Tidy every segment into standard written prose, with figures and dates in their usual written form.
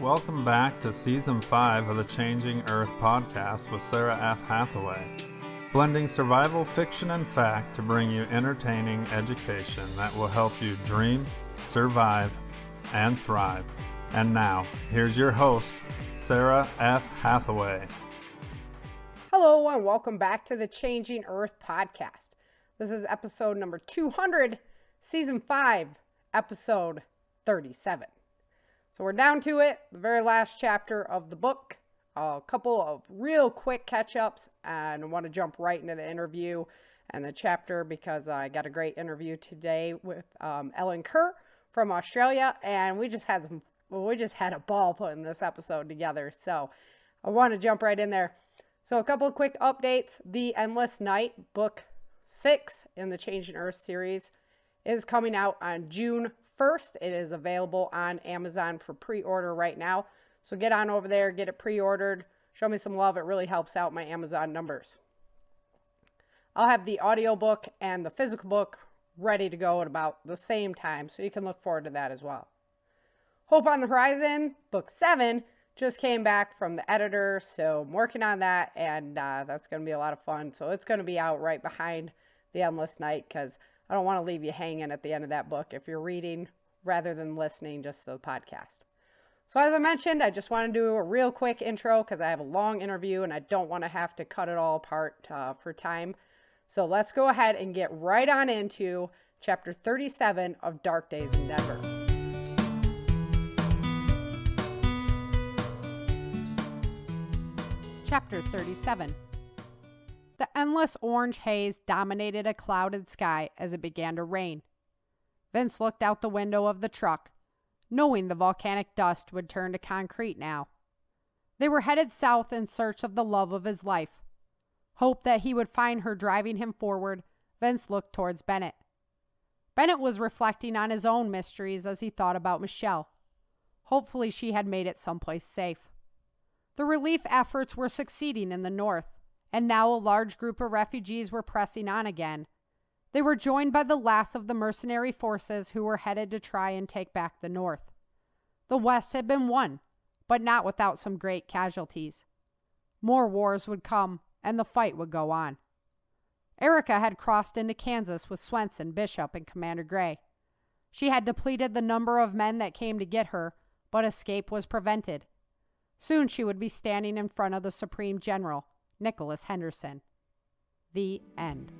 Welcome back to Season 5 of the Changing Earth podcast with Sara F. Hathaway, blending survival fiction and fact to bring you entertaining education that will help you dream, survive, and thrive. And now, here's your host, Sara F. Hathaway. Hello, and welcome back to the Changing Earth podcast. This is episode number 200, Season 5, episode 37. So we're down to it, the very last chapter of the book. A couple of real quick catch-ups, and I want to jump right into the interview and the chapter because I got a great interview today with Ellen Kerr from Australia, and we just had a ball putting this episode together. So I want to jump right in there. So a couple of quick updates. The Endless Night, book 6 in the Changing Earth series, is coming out on June 1st. It is available on Amazon for pre-order right now. So get on over there, get it pre-ordered. Show me some love. It really helps out my Amazon numbers. I'll have the audiobook and the physical book ready to go at about the same time, so you can look forward to that as well. Hope on the Horizon, book 7, just came back from the editor, so I'm working on that, and that's going to be a lot of fun. So it's going to be out right behind The Endless Night, because I don't want to leave you hanging at the end of that book if you're reading rather than listening just to the podcast. So as I mentioned, I just want to do a real quick intro because I have a long interview and I don't want to have to cut it all apart for time. So let's go ahead and get right on into chapter 37 of Dark Days in Denver. Chapter 37. The endless orange haze dominated a clouded sky as it began to rain. Vince looked out the window of the truck, knowing the volcanic dust would turn to concrete now. They were headed south in search of the love of his life. Hope that he would find her driving him forward, Vince looked towards Bennett. Bennett was reflecting on his own mysteries as he thought about Michelle. Hopefully she had made it someplace safe. The relief efforts were succeeding in the north, and now a large group of refugees were pressing on again. They were joined by the last of the mercenary forces who were headed to try and take back the north. The west had been won, but not without some great casualties. More wars would come, and the fight would go on. Erica had crossed into Kansas with Swenson, Bishop, and Commander Gray. She had depleted the number of men that came to get her, but escape was prevented. Soon she would be standing in front of the Supreme General, Nicholas Henderson. The end.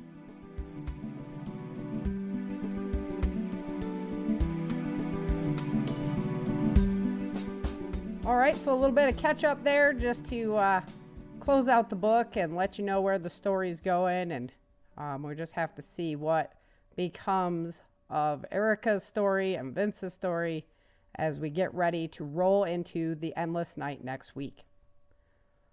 All right, so a little bit of catch up there just to close out the book and let you know where the story's going, and we just have to see what becomes of Erica's story and Vince's story as we get ready to roll into The Endless Night next week.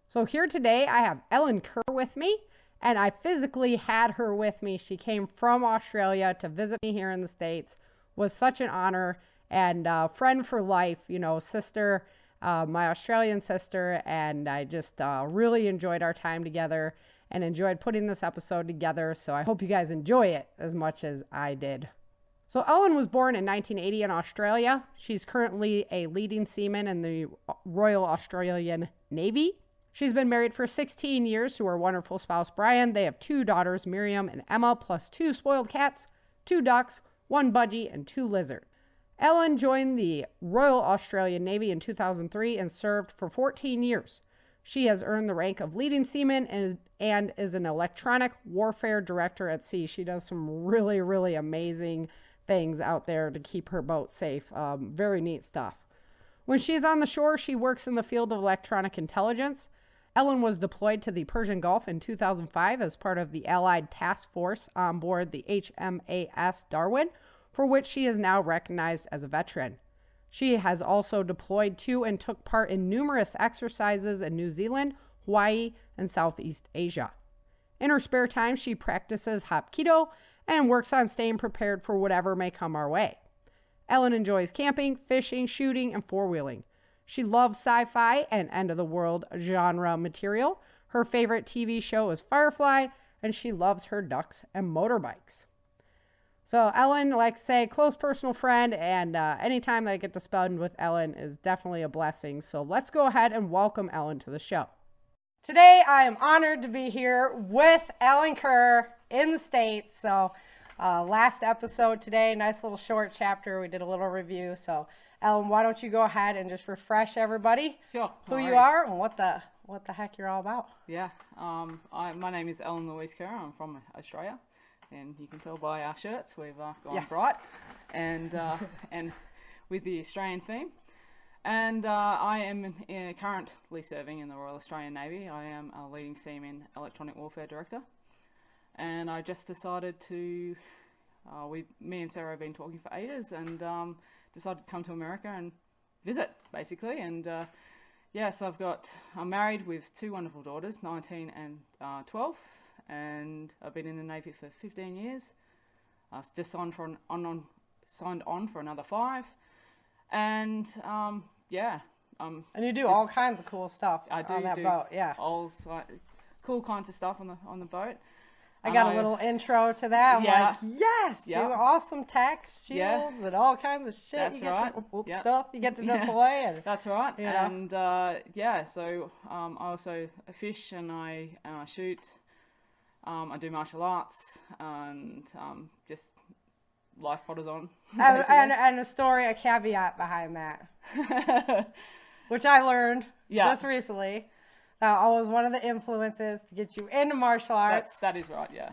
So here today I have Ellen Kerr with me, and I physically had her with me. She came from Australia to visit me here in the States. Was such an honor, and friend for life, sister, my Australian sister, and I just really enjoyed our time together and enjoyed putting this episode together. So I hope you guys enjoy it as much as I did. So Ellen was born in 1980 in Australia. She's currently a leading seaman in the Royal Australian Navy. She's been married for 16 years to her wonderful spouse, Brian. They have 2 daughters, Miriam and Emma, plus 2 spoiled cats, 2 ducks, 1 budgie, and 2 lizards. Ellen joined the Royal Australian Navy in 2003 and served for 14 years. She has earned the rank of leading seaman and is an electronic warfare director at sea. She does some really, really amazing things out there to keep her boat safe. Very neat stuff. When she's on the shore, she works in the field of electronic intelligence. Ellen was deployed to the Persian Gulf in 2005 as part of the Allied task force on board the HMAS Darwin, for which she is now recognized as a veteran. She has also deployed to and took part in numerous exercises in New Zealand, Hawaii, and Southeast Asia. In her spare time, she practices Hapkido and works on staying prepared for whatever may come our way. Ellen enjoys camping, fishing, shooting, and four-wheeling. She loves sci-fi and end-of-the-world genre material. Her favorite TV show is Firefly, and she loves her ducks and motorbikes. So Ellen, like I say, close personal friend, and anytime that I get to spend with Ellen is definitely a blessing. So let's go ahead and welcome Ellen to the show. Today, I am honored to be here with Ellen Kerr in the States. So last episode today, nice little short chapter. We did a little review. So Ellen, why don't you go ahead and just refresh everybody who you are and what the heck you're all about. Yeah, my name is Ellen Louise Kerr. I'm from Australia. And you can tell by our shirts, we've gone bright and with the Australian theme. And I am currently serving in the Royal Australian Navy. I am a leading seaman electronic warfare director. And I just decided to, me and Sarah have been talking for ages and decided to come to America and visit, basically. And yes, I'm married with two wonderful daughters, 19 and 12. And I've been in the Navy for 15 years. I just signed on for another 5. And and you do all kinds of cool stuff on that boat. Yeah, all cool kinds of stuff on the boat. I got a little intro to that. I'm like, yes, do awesome tech shields and all kinds of shit. That's right. Stuff you get to deploy. And, that's right. And so I also fish and I shoot. I do martial arts and just life potters on. and a story, a caveat behind that, which I learned just recently. That was one of the influences to get you into martial arts. That is right, yeah.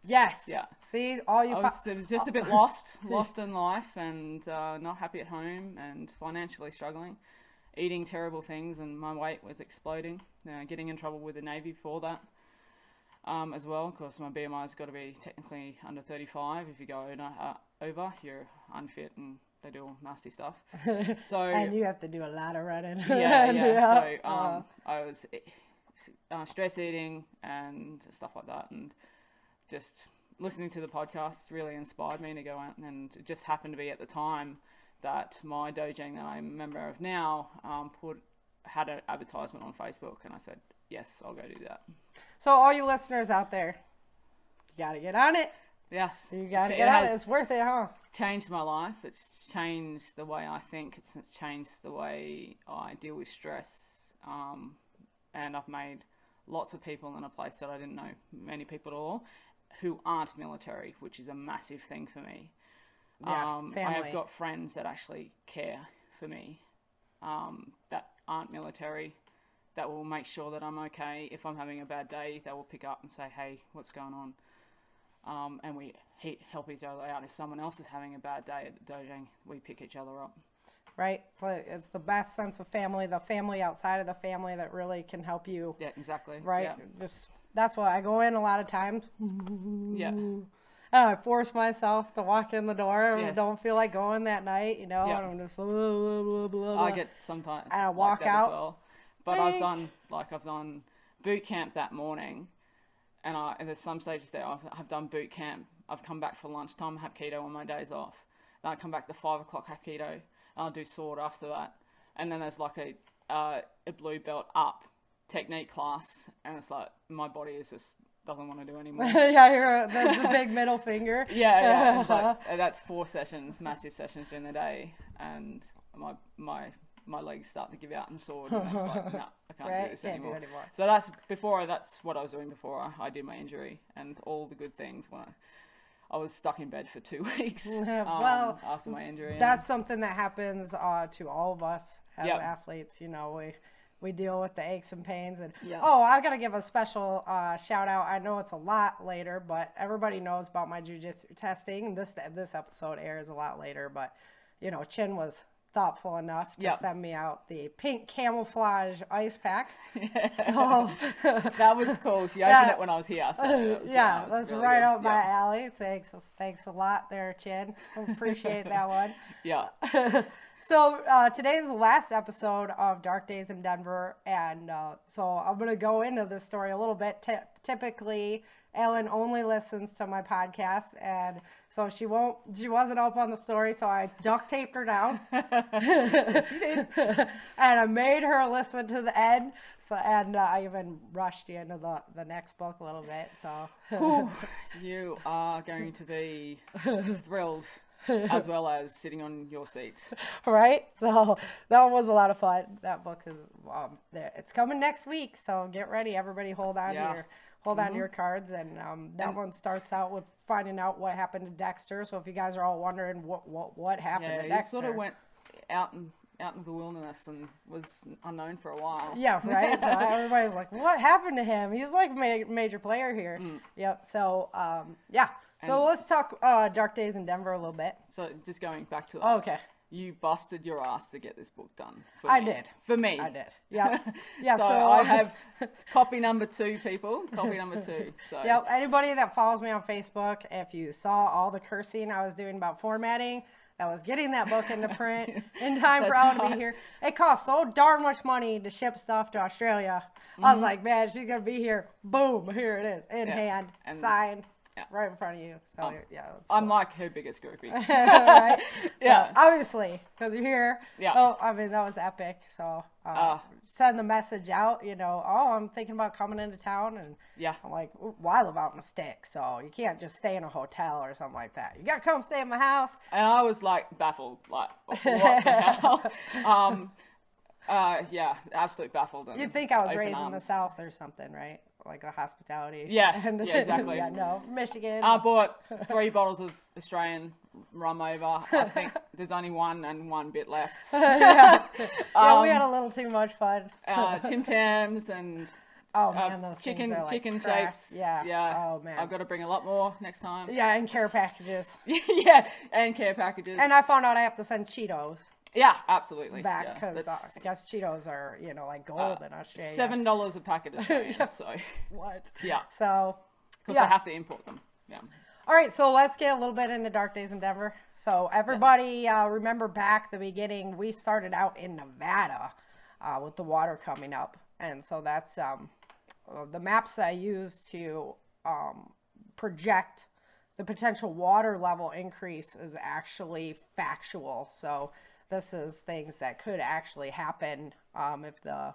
Yes. Yeah. See, all you... I was just a bit lost in life and not happy at home and financially struggling, eating terrible things, and my weight was exploding. Getting in trouble with the Navy for that. As well, because my BMI's got to be technically under 35. If you go over, you're unfit and they do all nasty stuff. So and you have to do a lot of running. So I was stress eating and stuff like that, and just listening to the podcast really inspired me to go out. And it just happened to be at the time that my dojang that I'm a member of now had an advertisement on Facebook, and I said, yes, I'll go do that. So all you listeners out there, you got to get on it. Yes. You got to get on it. It's worth it, huh? Changed my life. It's changed the way I think. It's changed the way I deal with stress. And I've made lots of people in a place that I didn't know many people at all who aren't military, which is a massive thing for me. Yeah, I have got friends that actually care for me, that aren't military, that will make sure that I'm okay. If I'm having a bad day, they will pick up and say, hey, what's going on? And we help each other out. If someone else is having a bad day at the dojang, we pick each other up. Right. It's the best sense of family, the family outside of the family that really can help you. Yeah, exactly. Right. Yeah. That's why I go in a lot of times. Yeah. And I force myself to walk in the door. I don't feel like going that night, and I'm just blah, blah, blah, blah. I get sometimes and I walk like that out. As well. But I've done boot camp that morning, and there's some stages there I've done boot camp. I've come back for lunchtime, have keto on my days off. Then I come back to 5 o'clock, have keto, and I'll do sword after that. And then there's like a blue belt up technique class, and it's like my body is just doesn't want to do anymore. That's the big middle finger. Yeah. It's like, that's 4 sessions, massive sessions during the day, and my legs start to give out in sword, and it's like, no, I can't do this anymore. So that's what I was doing before I did my injury, and all the good things when I was stuck in bed for 2 weeks after my injury. That's something that happens to all of us as athletes. We deal with the aches and pains. And I got to give a special shout out. I know it's a lot later, but everybody knows about my jiu-jitsu testing. This episode airs a lot later, but Chin was thoughtful enough to send me out the pink camouflage ice pack. So that was cool. She opened it when I was here. So that's really right up my alley. Thanks a lot there, Chin. Appreciate that one. Yeah. So today is the last episode of Dark Days in Denver, and so I'm going to go into this story a little bit. Typically, Ellen only listens to my podcast, and so she wasn't up on the story, so I duct taped her down. She did. And I made her listen to the end. So, and I even rushed you into the next book a little bit. So Whew, you are going to be thrilled, as well as sitting on your seats. Right? So that was a lot of fun. That book is there. It's coming next week, so get ready. Everybody hold on to your cards. And that one starts out with finding out what happened to Dexter. So if you guys are all wondering what happened to Dexter. He sort of went out into the wilderness and was unknown for a while. Yeah, right? So everybody's like, what happened to him? He's like a major player here. Yep. So, yeah. So let's talk Dark Days in Denver a little bit. So just going back to that. Oh, okay. You busted your ass to get this book done. I did. For me. I did. Yeah. Yeah. So I have copy number 2, people. Copy number 2. So. Yep. Anybody that follows me on Facebook, if you saw all the cursing I was doing about formatting, that was getting that book into print in time for Ellen to be here. It costs so darn much money to ship stuff to Australia. I was like, man, she's going to be here. Boom. Here it is. In hand. And signed. Yeah. Right in front of you. So, yeah. I'm like her biggest groupie. Right? Yeah. So, obviously, because you're here. Yeah. Oh, I mean, that was epic. So, send the message out, I'm thinking about coming into town. And I'm like, well, I live out in the sticks, so you can't just stay in a hotel or something like that. You got to come stay at my house. And I was like baffled, like, what the hell? Yeah, absolutely baffled. You'd think I was raised in the South or something, right? Like the hospitality. Yeah, exactly. Yeah, no, Michigan. I bought 3 bottles of Australian rum over. I think there's only one bit left. Yeah, we had a little too much fun. Tim Tams and those chicken things are like chicken crack. shapes. Yeah. Oh man, I've got to bring a lot more next time. Yeah, and care packages. Yeah, and care packages. And I found out I have to send Cheetos. Yeah, absolutely. Back because I guess Cheetos are like gold in Australia. $7 a packet Australian. So what? Yeah. So because I have to import them. Yeah. All right, so let's get a little bit into Dark Days in Denver. So everybody remember back the beginning, we started out in Nevada with the water coming up, and so that's the maps that I use to project the potential water level increase is actually factual. So this is things that could actually happen if the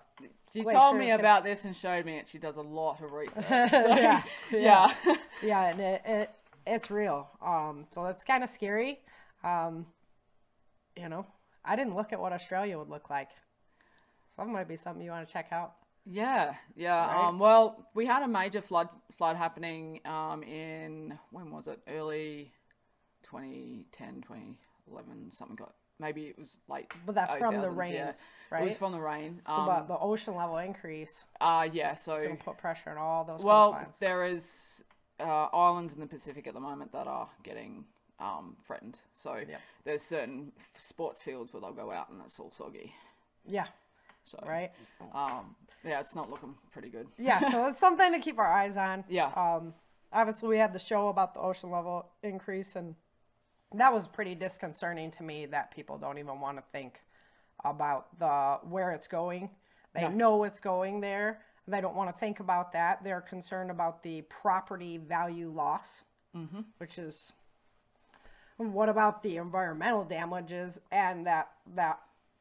She told me about this and showed me it. She does a lot of research. So, yeah, and it's real. So that's kind of scary. I didn't look at what Australia would look like. So that might be something you want to check out. Yeah. Right? Well, we had a major flood happening in, when was it? Early 2010, 2011, something maybe it was late. But that's from the rain, right? It was from the rain. So about the ocean level increase. So it's going to put pressure on all those coastlines. Well, there is islands in the Pacific at the moment that are getting threatened. So there's certain sports fields where they'll go out and it's all soggy. Yeah. So right. It's not looking pretty good. Yeah, so it's something to keep our eyes on. Yeah. Obviously, we had the show about the ocean level increase, and that was pretty disconcerting to me that people don't even want to think about where it's going. They know it's going there. They don't want to think about that. They're concerned about the property value loss, which is what about the environmental damages and that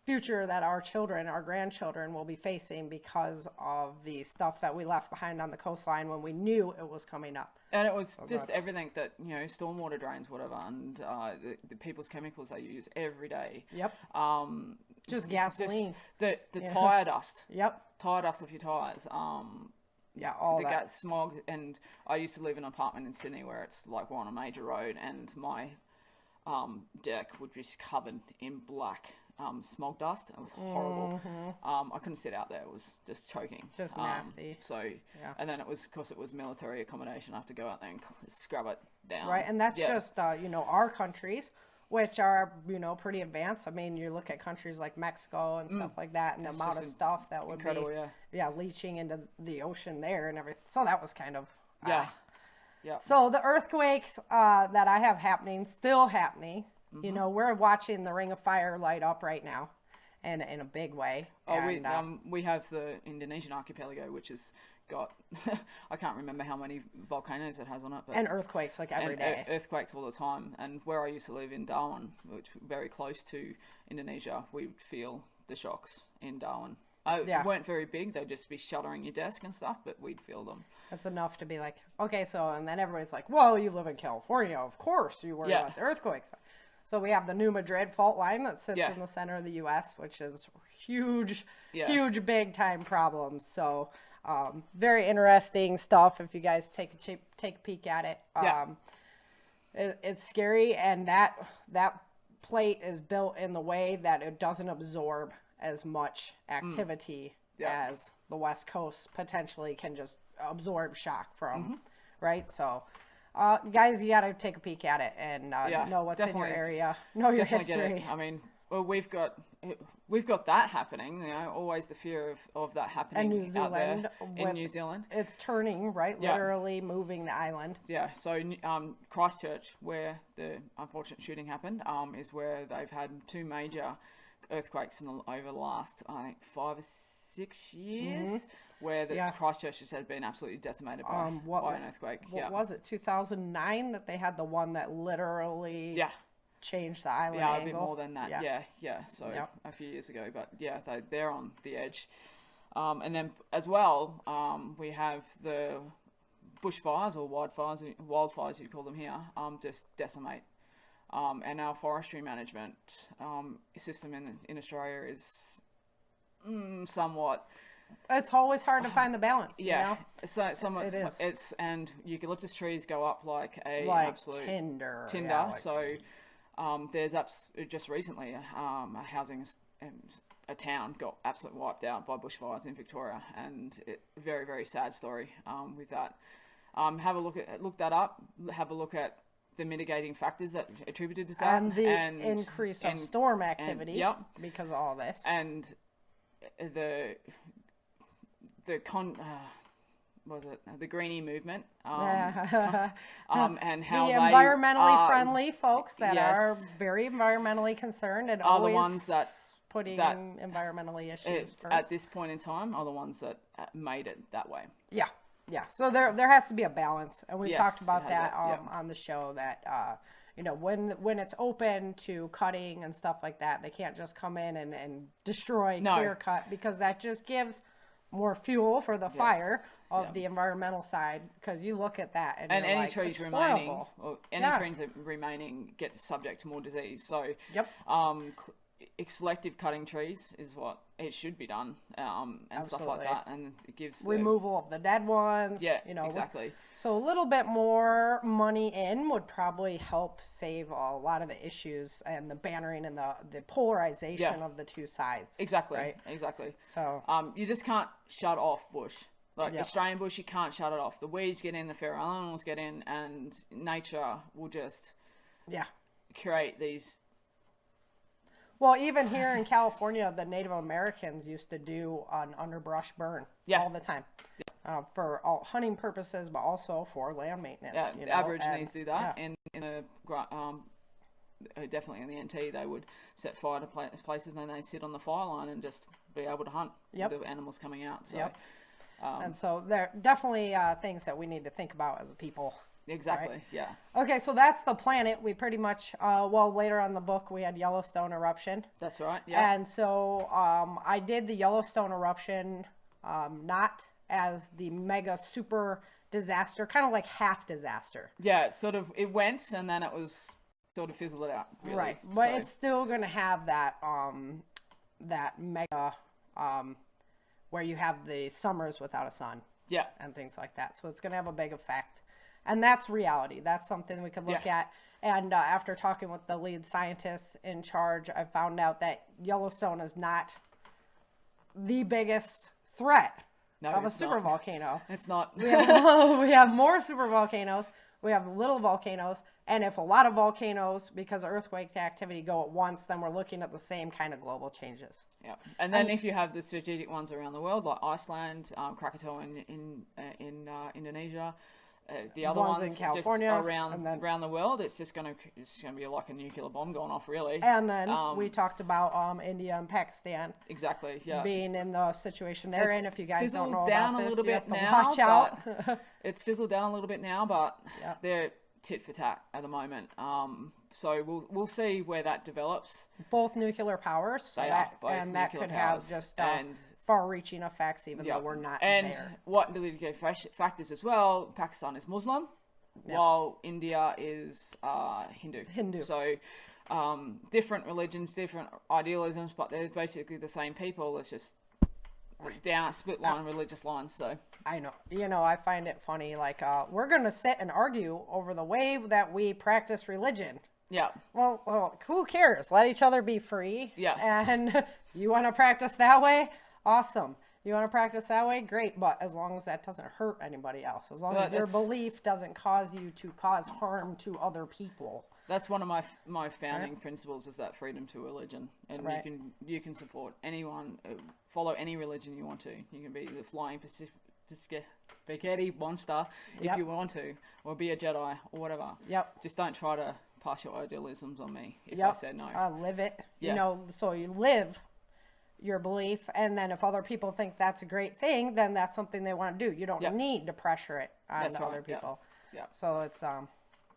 future that our children, our grandchildren will be facing because of the stuff that we left behind on the coastline when we knew it was coming up. And it was just everything that, stormwater drains, whatever, and the people's chemicals they use every day. Yep. Just gasoline. Just the tyre dust. Yep. Tyre dust off your tyres. All the that. gas, smog. And I used to live in an apartment in Sydney where it's like we're on a major road, and my deck would just covered in black smog dust. It was horrible. I couldn't sit out there. It was just choking. Just nasty. And then it was, because it was military accommodation, I have to go out there and scrub it down. Right, and that's just, our countries, which are, pretty advanced. I mean, you look at countries like Mexico and stuff like that, and the amount of stuff that would be leaching into the ocean there and everything. So that was kind of... Yeah. So the earthquakes that I have still happening. We're watching the Ring of Fire light up right now, and in a big way. We have the Indonesian archipelago, which is got, I can't remember how many volcanoes it has on it. But, and earthquakes like every day. Earthquakes all the time. And where I used to live in Darwin, which very close to Indonesia, we would feel the shocks in Darwin. They weren't very big. They'd just be shuttering your desk and stuff, but we'd feel them. That's enough to be like, okay, so, and then everybody's like, well, you live in California. Of course you worry about the earthquakes. So we have the New Madrid fault line that sits in the center of the U.S., which is huge, big time problems. So very interesting stuff if you guys take a peek at it. It's scary, and that plate is built in the way that it doesn't absorb as much activity as the West Coast potentially can just absorb shock from, right? So, guys, you got to take a peek at it and know what's in your area, know your history. I mean, well, we've got that happening. You know, always the fear of that happening in New Zealand. Out there in New Zealand, it's turning right, literally moving the island. Yeah. So Christchurch, where the unfortunate shooting happened, is where they've had two major earthquakes over the last, I think, 5 or 6 years, where the Christchurch has been absolutely decimated by an earthquake. What was it, 2009, that they had the one that literally changed the island angle? A bit more than that. Yeah. So a few years ago, but they're on the edge. And then as well, we have the bushfires or wildfires you call them here, just decimate. And our forestry management system in Australia is somewhat. It's always hard to find the balance. Yeah, you know? So somewhat. It is. It's and eucalyptus trees go up like absolute tinder. Tinder. Yeah, so there's just recently a town got absolutely wiped out by bushfires in Victoria, and very, very sad story with that. Have a look that up. Have a look at the mitigating factors that attributed to that, and the increase of storm activity because of all this, and the greenie movement, and how the environmentally friendly folks that are very environmentally concerned and are always the ones that putting environmentally issues first. At this point in time are the ones that made it that way. Yeah, so there has to be a balance, and we've talked about that on the show, that when it's open to cutting and stuff like that, they can't just come in and destroy clear cut, because that just gives more fuel for the fire of the environmental side, because you look at that and any like, trees remaining trees remaining get subject to more disease. So selective cutting trees is what it should be done, and stuff like that, and it gives removal of the dead ones. Exactly. So a little bit more money in would probably help save a lot of the issues and the bannering and the polarization of the two sides. Exactly. Right? Exactly. So you just can't shut off bush. Like Australian bush, you can't shut it off. The weeds get in, the feral animals get in, and nature will just create these. Well, even here in California, the Native Americans used to do an underbrush burn all the time for all hunting purposes, but also for land maintenance. Yeah, the Aborigines do that. In definitely in the NT, they would set fire to places, and then they sit on the fire line and just be able to hunt the animals coming out. So, and so there are definitely things that we need to think about as a people. Exactly. Right? Yeah. Okay, so that's the planet. We pretty much, later on in the book, we had Yellowstone eruption. That's right. Yeah. And so I did the Yellowstone eruption not as the mega super disaster, kind of like half disaster. Yeah, it went, and then it was sort of fizzled out. Really. Right, but it's still going to have that that mega where you have the summers without a sun. Yeah. And things like that. So it's going to have a big effect. And that's reality. That's something we could look at. And after talking with the lead scientists in charge, I found out that Yellowstone is not the biggest threat of a supervolcano. It's not. We have more supervolcanoes. We have little volcanoes. And if a lot of volcanoes, because of earthquake activity, go at once, then we're looking at the same kind of global changes. Yeah. And then if you have the strategic ones around the world, like Iceland, Krakatoa in Indonesia, The other Ones ones in California, just around and then- around the world, it's gonna be like a nuclear bomb going off, really. And then we talked about India and Pakistan Exactly. Yeah. being in the situation they're in. It's If you guys don't know fizzled down about a this, little you bit have to now, watch out. but it's fizzled down a little bit now, but Yeah. they're tit for tat at the moment. So we'll see where that develops. Both nuclear powers, so They that, are both and that nuclear could powers. have just And far-reaching effects, even though Yep. we're not And there. what the litigation factors as well, Pakistan is Muslim, while India is Hindu. Hindu. So different religions, different idealisms, but they're basically the same people. It's just split line religious lines. So I know. I find it funny. Like, we're going to sit and argue over the way that we practice religion. yeah, Well, who cares? Let each other be free. Yeah. And you want to practice that way? Awesome. You want to practice that way? Great. But as long as that doesn't hurt anybody else, as long as your belief doesn't cause you to cause harm to other people. that's one of my founding principles, is that freedom to religion, and you can support anyone, follow any religion you want to. You can be the flying spaghetti monster if you want to, or be a Jedi or whatever. Yep. Just don't try to pass your idealisms on me if I said no. Live it. Yeah. So you live your belief, and then if other people think that's a great thing, then that's something they want to do. You don't need to pressure it on That's right, other people. Yeah. So it's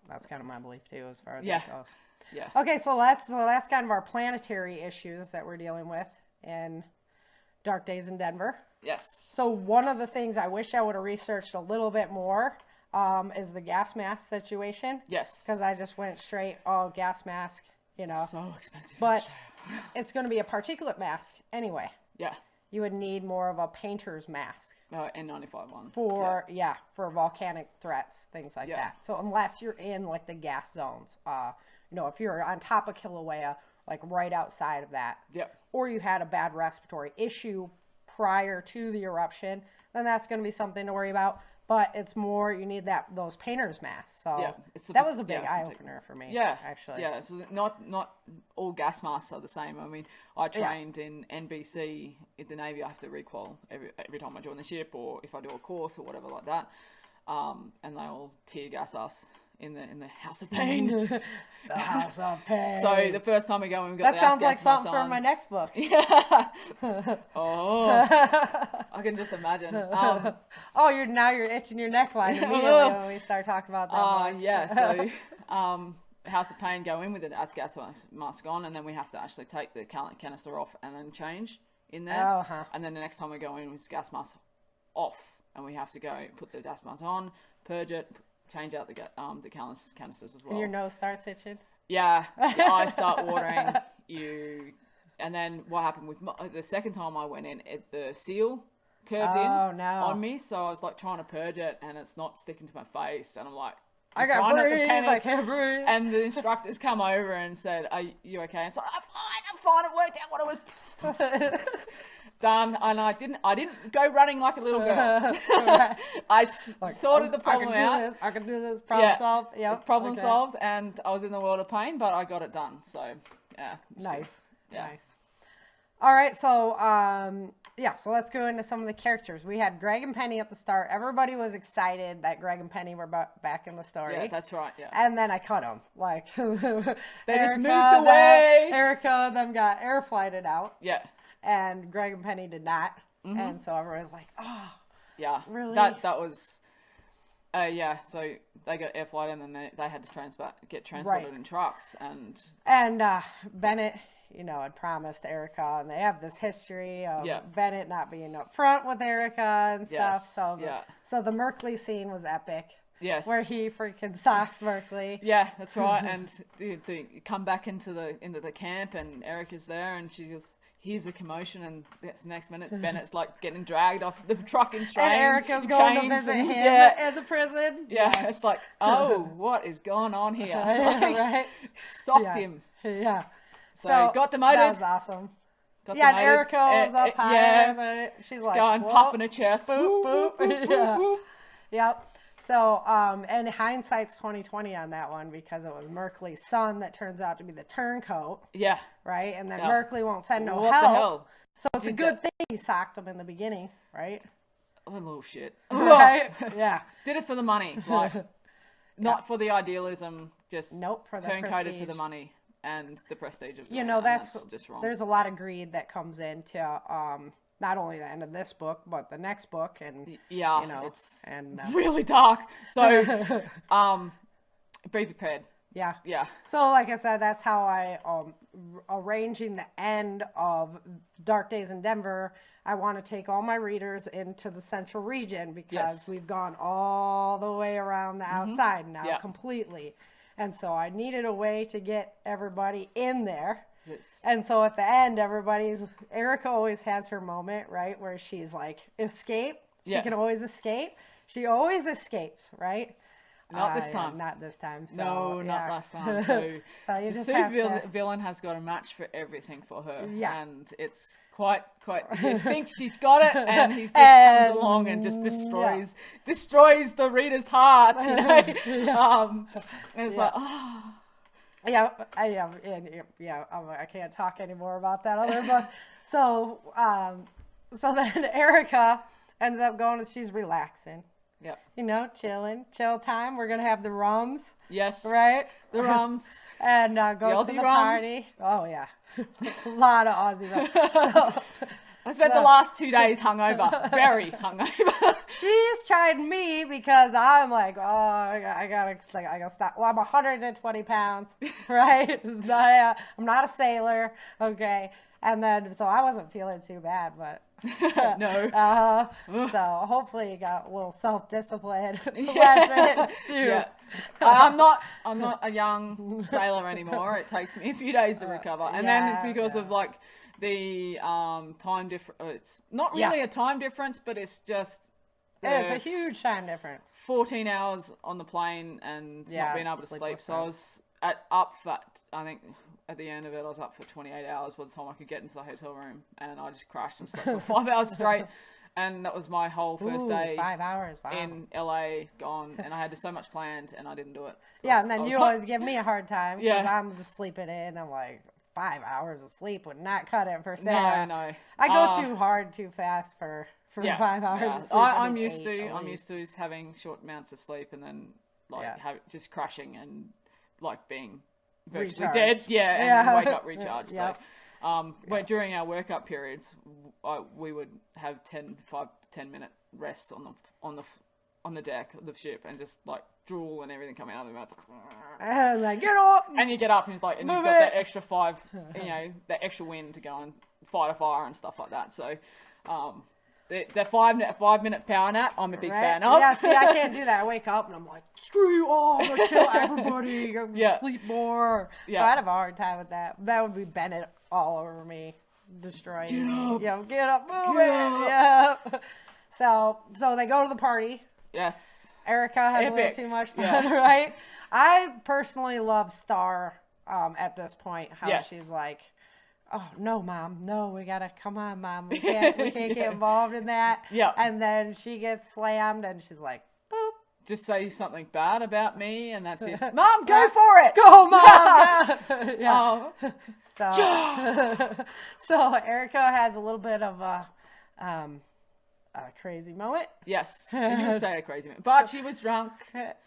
that's kind of my belief too, as far as Yeah. that goes. Yeah. Okay, so that's kind of our planetary issues that we're dealing with in Dark Days in Denver. Yes. So one of the things I wish I would have researched a little bit more is the gas mask situation. Yes. Because I just went straight, gas mask, So expensive. But it's going to be a particulate mask anyway. Yeah. You would need more of a painter's mask N95 one. for volcanic threats, things like Yeah. that. So unless you're in like the gas zones, if you're on top of Kilauea, like right outside of that, Yep. or you had a bad respiratory issue prior to the eruption, then that's going to be something to worry about. But it's more, you need those painter's masks. So Yeah, that was a big eye opener for me. Yeah, actually. Yeah, so not all gas masks are the same. I mean, I trained in NBC in the Navy. I have to requal every time I join the ship, or if I do a course or whatever like that. And they all tear gas us in the House of Pain. The House of Pain. So the first time we go, and we got that the sounds like gas masks something for on. my next book. Oh, I can just imagine. You're itching your neckline immediately when we start talking about that. Yeah. So, House of Pain go in with it as gas mask on, and then we have to actually take the canister off and then change in there. And then the next time we go in with gas mask off, and we have to go put the gas mask on, purge it, change out the canisters as well. And your nose starts itching. Yeah, your eyes start watering. And then what happened with the second time I went in, the seal curved in on me, so I was like trying to purge it, and it's not sticking to my face, and I'm like, I can't breathe. I can't breathe. And the instructors come over and said, "Are you okay?" And it's like, I'm fine. It worked out what it was." Done, and I didn't go running like a little girl. I sorted the problem out. I can do this. Problem solved. Yep. Problem solved, and I was in the world of pain, but I got it done. So, yeah. Nice. Yeah. Nice. All right, so so let's go into some of the characters. We had Greg and Penny at the start. Everybody was excited that Greg and Penny were back in the story. Yeah, that's right. Yeah. And then I cut them. Like they just moved away. Erica and them got air flighted out. Yeah. And Greg and Penny did not. Mm-hmm. And so everyone was like, "Oh, yeah, really?" That was, So they got air flight, and then they had to get transported in trucks, and Bennett, had promised Erica, and they have this history of Bennett not being up front with Erica and stuff. Yes. So the Merkley scene was epic. Yes. Where he freaking socks Merkley. Yeah, that's right. And they come back into the camp, and Erica's there, and she just hears a commotion, and the next minute Bennett's like getting dragged off the truck and train. And Erica's going to visit him in the prison. Yeah, it's like, what is going on here? Like, socked him. Yeah. So got demoted. That was awesome. And Erica was up high. She's like, going puffing her chest. Boop, boop. Yep. So, and hindsight's 20/20 on that one, because it was Merkley's son that turns out to be the turncoat. Yeah. Right? And then Merkley won't send no what help. The hell? So it's a good thing he socked him in the beginning, right? a little shit. Right? Yeah. Did it for the money, like not for the idealism, just Nope, for the turncoated for the prestige. money and the prestige of doing You know, it, and that's just wrong. there's a lot of greed that comes into not only the end of this book, but the next book, and Yeah, you know, it's and really dark. So, be prepared. yeah. Yeah. So, like I said, that's how I arranging the end of Dark Days in Denver. I want to take all my readers into the central region because Yes. we've gone all the way around the outside now Yeah. completely. And so I needed a way to get everybody in there. Yes. And so at the end, Erica always has her moment, right? Where she's like, escape. She Yeah. can always escape. She always escapes, right? Not this Yeah, time. not this time. So, No, not yeah. last time. So, So you the just super have to- villain has got a match for everything for her. Yeah. And it's quite, you think she's got it, and he just And- comes along and just destroys the reader's heart, you know? And it's like, oh. Yeah, I can't talk anymore about that other book. So then Erica ends up going, she's relaxing. Yep. You know, chill time. We're gonna have the rums, Yes. right? The rums. And goes to Aussie the rum. party. Oh yeah, a lot of Aussie rum. So, I spent the last 2 days hungover. Very hungover. she's chiding me because I'm like, oh, I gotta stop. Well, I'm 120 pounds, right? I'm not a sailor, okay. And then, so I wasn't feeling too bad, but No. so hopefully you got a little self-discipline lesson too. Yeah. I'm not a young sailor anymore. It takes me a few days to recover. And yeah, then because yeah. of like the time difference, it's not really a time difference, but it's just It's a huge time difference. 14 hours on the plane and not being able to sleep. So I was up for, I think at the end of it, I was up for 28 hours by the time I could get into the hotel room, and I just crashed and slept for 5 hours straight. And that was my whole first day 5 hours, wow. in LA gone, and I had so much planned and I didn't do it. Yeah, and then you always give me a hard time because Yeah. I'm just sleeping in. I'm like, 5 hours of sleep would not cut it for Sarah. No. I go too hard, too fast for 5 hours of sleep. I'm need used 8 to. I'm least. used to having short amounts of sleep and then like Yeah. just crashing and like being virtually Recharged. dead. Yeah, and Yeah. then wake up recharged. Yep. So, when during our workup periods, we would have 5 to 10 minute rests on the deck of the ship and just like drool and everything coming out of the mouth. And like, get up! And you get up and it's like, and you've Move got it. that extra 5, that extra wind to go and fight a fire and stuff like that. So, the 5-minute power nap, I'm a big fan of. Yeah, see, I can't do that. I wake up and I'm like, screw you all, I'm gonna kill everybody, I'm gonna sleep more. So Yeah. I'd have a hard time with that. That would be Bennett all over me, destroying me. Get up, move Get it. up. Yep. So they go to the party. Yes. Erica has a Epic. little too much fun, Yeah. right? I personally love Star at this point, how Yes. she's like, oh, no, Mom, no, we gotta, come on, Mom, we can't get involved in that. Yeah. And then she gets slammed and she's like, boop. Just say something bad about me and that's it. Mom, go for it. Go, Mom! Yeah. Oh, So Erica has a little bit of a crazy moment. yes. You would say a crazy man. But she was drunk.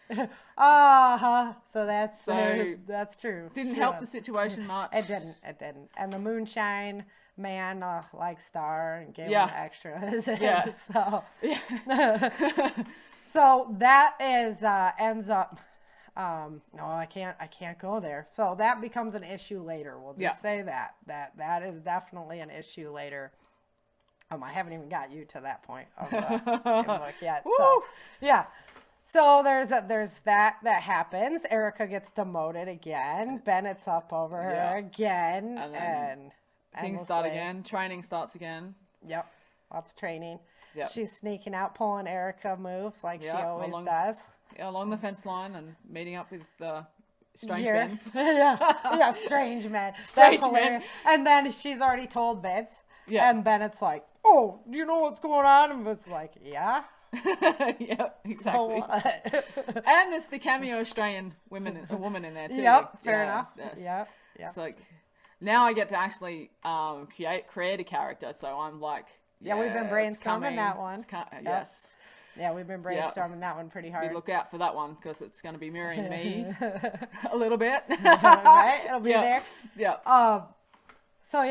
So that's So, that's true. Didn't She help the was. situation much. It didn't. And the moonshine man liked Star and gave Yeah. him extras. Yeah. So, so that is ends up. No, I can't go there. So that becomes an issue later. We'll just say that is definitely an issue later. I haven't even got you to that point of the book yet. So, yeah. So there's that happens. Erica gets demoted again. Bennett's up over her again, and things start again. Training starts again. Yep, lots of training. Yep. She's sneaking out, pulling Erica moves like she Yep, always along- does. Yeah, along the fence line and meeting up with strange Here. men. yeah, strange men. Strange That's men. hilarious. And then she's already told Vince. Yeah. And Bennett's like, "Oh, do you know what's going on?" And Vince's like, "Yeah." Yep, exactly. So what? And there's the cameo Australian woman in there too. Yep, fair enough. Yes. Yep. It's like now I get to actually create a character. So I'm like Yeah, we've been brainstorming that one. Yes. Yeah, we've been brainstorming that one pretty hard. Look out for that one because it's going to be mirroring me a little bit. Right? It'll be there. Yeah. So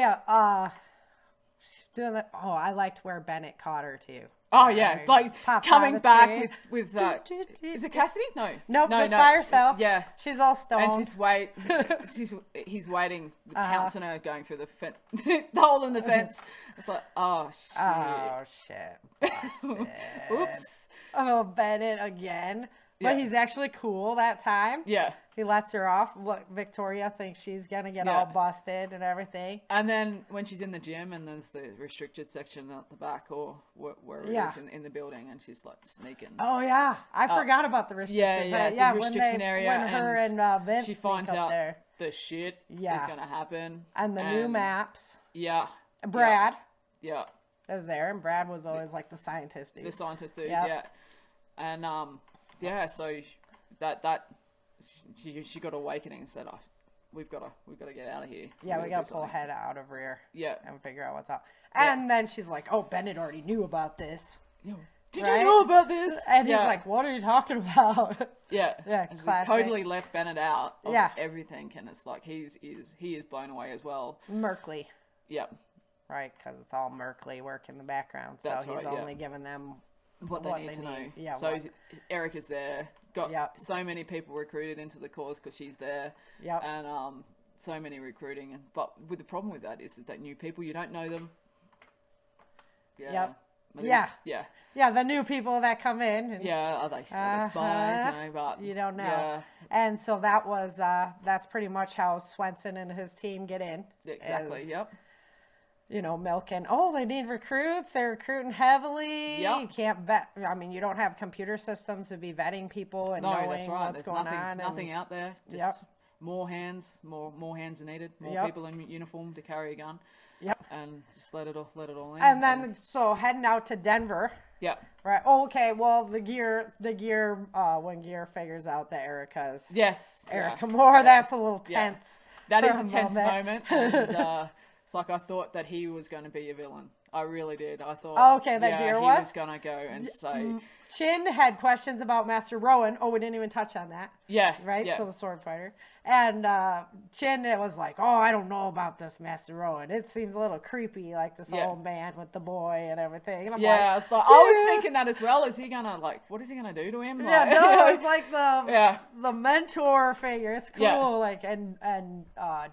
doing that. Oh, I liked where Bennett caught her too. Oh yeah, like coming back with is it Cassidy? No. Nope, just by herself. Yeah. She's all stoned. And he's waiting, pouncing her, going through the the hole in the fence. It's like, oh shit. Oh shit. Busted. Oops. Oh, Bennett again. But he's actually cool that time. Yeah. He lets her off. Look, Victoria thinks she's going to get all busted and everything. And then when she's in the gym and there's the restricted section at the back or where it is in the building and she's like sneaking. Oh, yeah. I forgot about the restricted section. The restriction area. When her and Vince she finds out there. The shit is going to happen. And the new maps. Yeah. Brad. Yeah. Was there. And Brad was always like the scientist dude. The scientist dude, yeah. And, so that she got awakening and said, we've got to get out of here. Yeah, we got to pull head out of rear. Yeah. And figure out what's up. And then she's like, oh, Bennett already knew about this. Did you know about this? And he's like, what are you talking about? Yeah. Yeah, classic. Totally left Bennett out of everything. And it's like, he is blown away as well. Merkley. Yep. Right, because it's all Merkley work in the background. So he's only giving them what they need to know. Yeah, so Eric is there. Got so many people recruited into the cause because she's there. Yep. And so many recruiting. But with the problem with that is that new people, you don't know them. Yeah. Yep. Yeah. Yeah, the new people that come in. And, are they spies? But you don't know. Yeah. And so that was that's pretty much how Swenson and his team get in. Exactly. Yep. Milking. Oh, they need recruits. They're recruiting heavily. Yep. You can't vet. I mean, you don't have computer systems to be vetting people and knowing that's right. what's going on. Nothing out there. Just more hands. More hands are needed. More people in uniform to carry a gun. Yep. And just let it all in. And then so heading out to Denver. Yep. Right. Oh, okay. Well, the gear. When Gear figures out that Erica's. Yes. Erica Moore. That's a little tense. That is a tense moment. And, it's like I thought that he was going to be a villain. I really did. I thought. Oh, okay, that Gear he was going to go and say. Chin had questions about Master Rowan. Oh, we didn't even touch on that. Yeah. Right. Yeah. So the sword fighter. And Chin, it was like, oh, I don't know about this Master Rowan. It seems a little creepy, like this old man with the boy and everything. And I'm like, I was thinking that as well. Is he gonna what is he gonna do to him? It's like the mentor figure. It's cool. Like and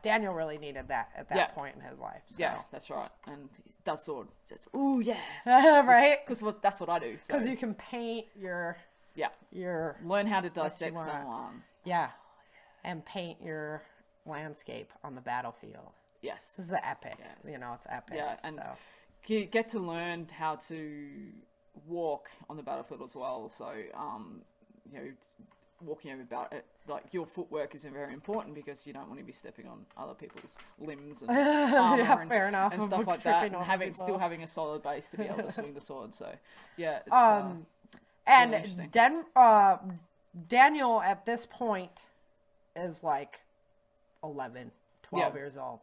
Daniel really needed that at that point in his life. So. Yeah, that's right. And he does sword. He says, ooh yeah, right. Because that's what I do. Because you can paint your learn how to dissect someone. Yeah. And paint your landscape on the battlefield. Yes. This is epic. Yes. It's epic. Yeah, and you get to learn how to walk on the battlefield as well. So, walking over your footwork is very important because you don't want to be stepping on other people's limbs and armor fair enough. and stuff like that. And still having a solid base to be able to swing the sword. So, yeah. It's, and Daniel at this point is like 11, 12 years old.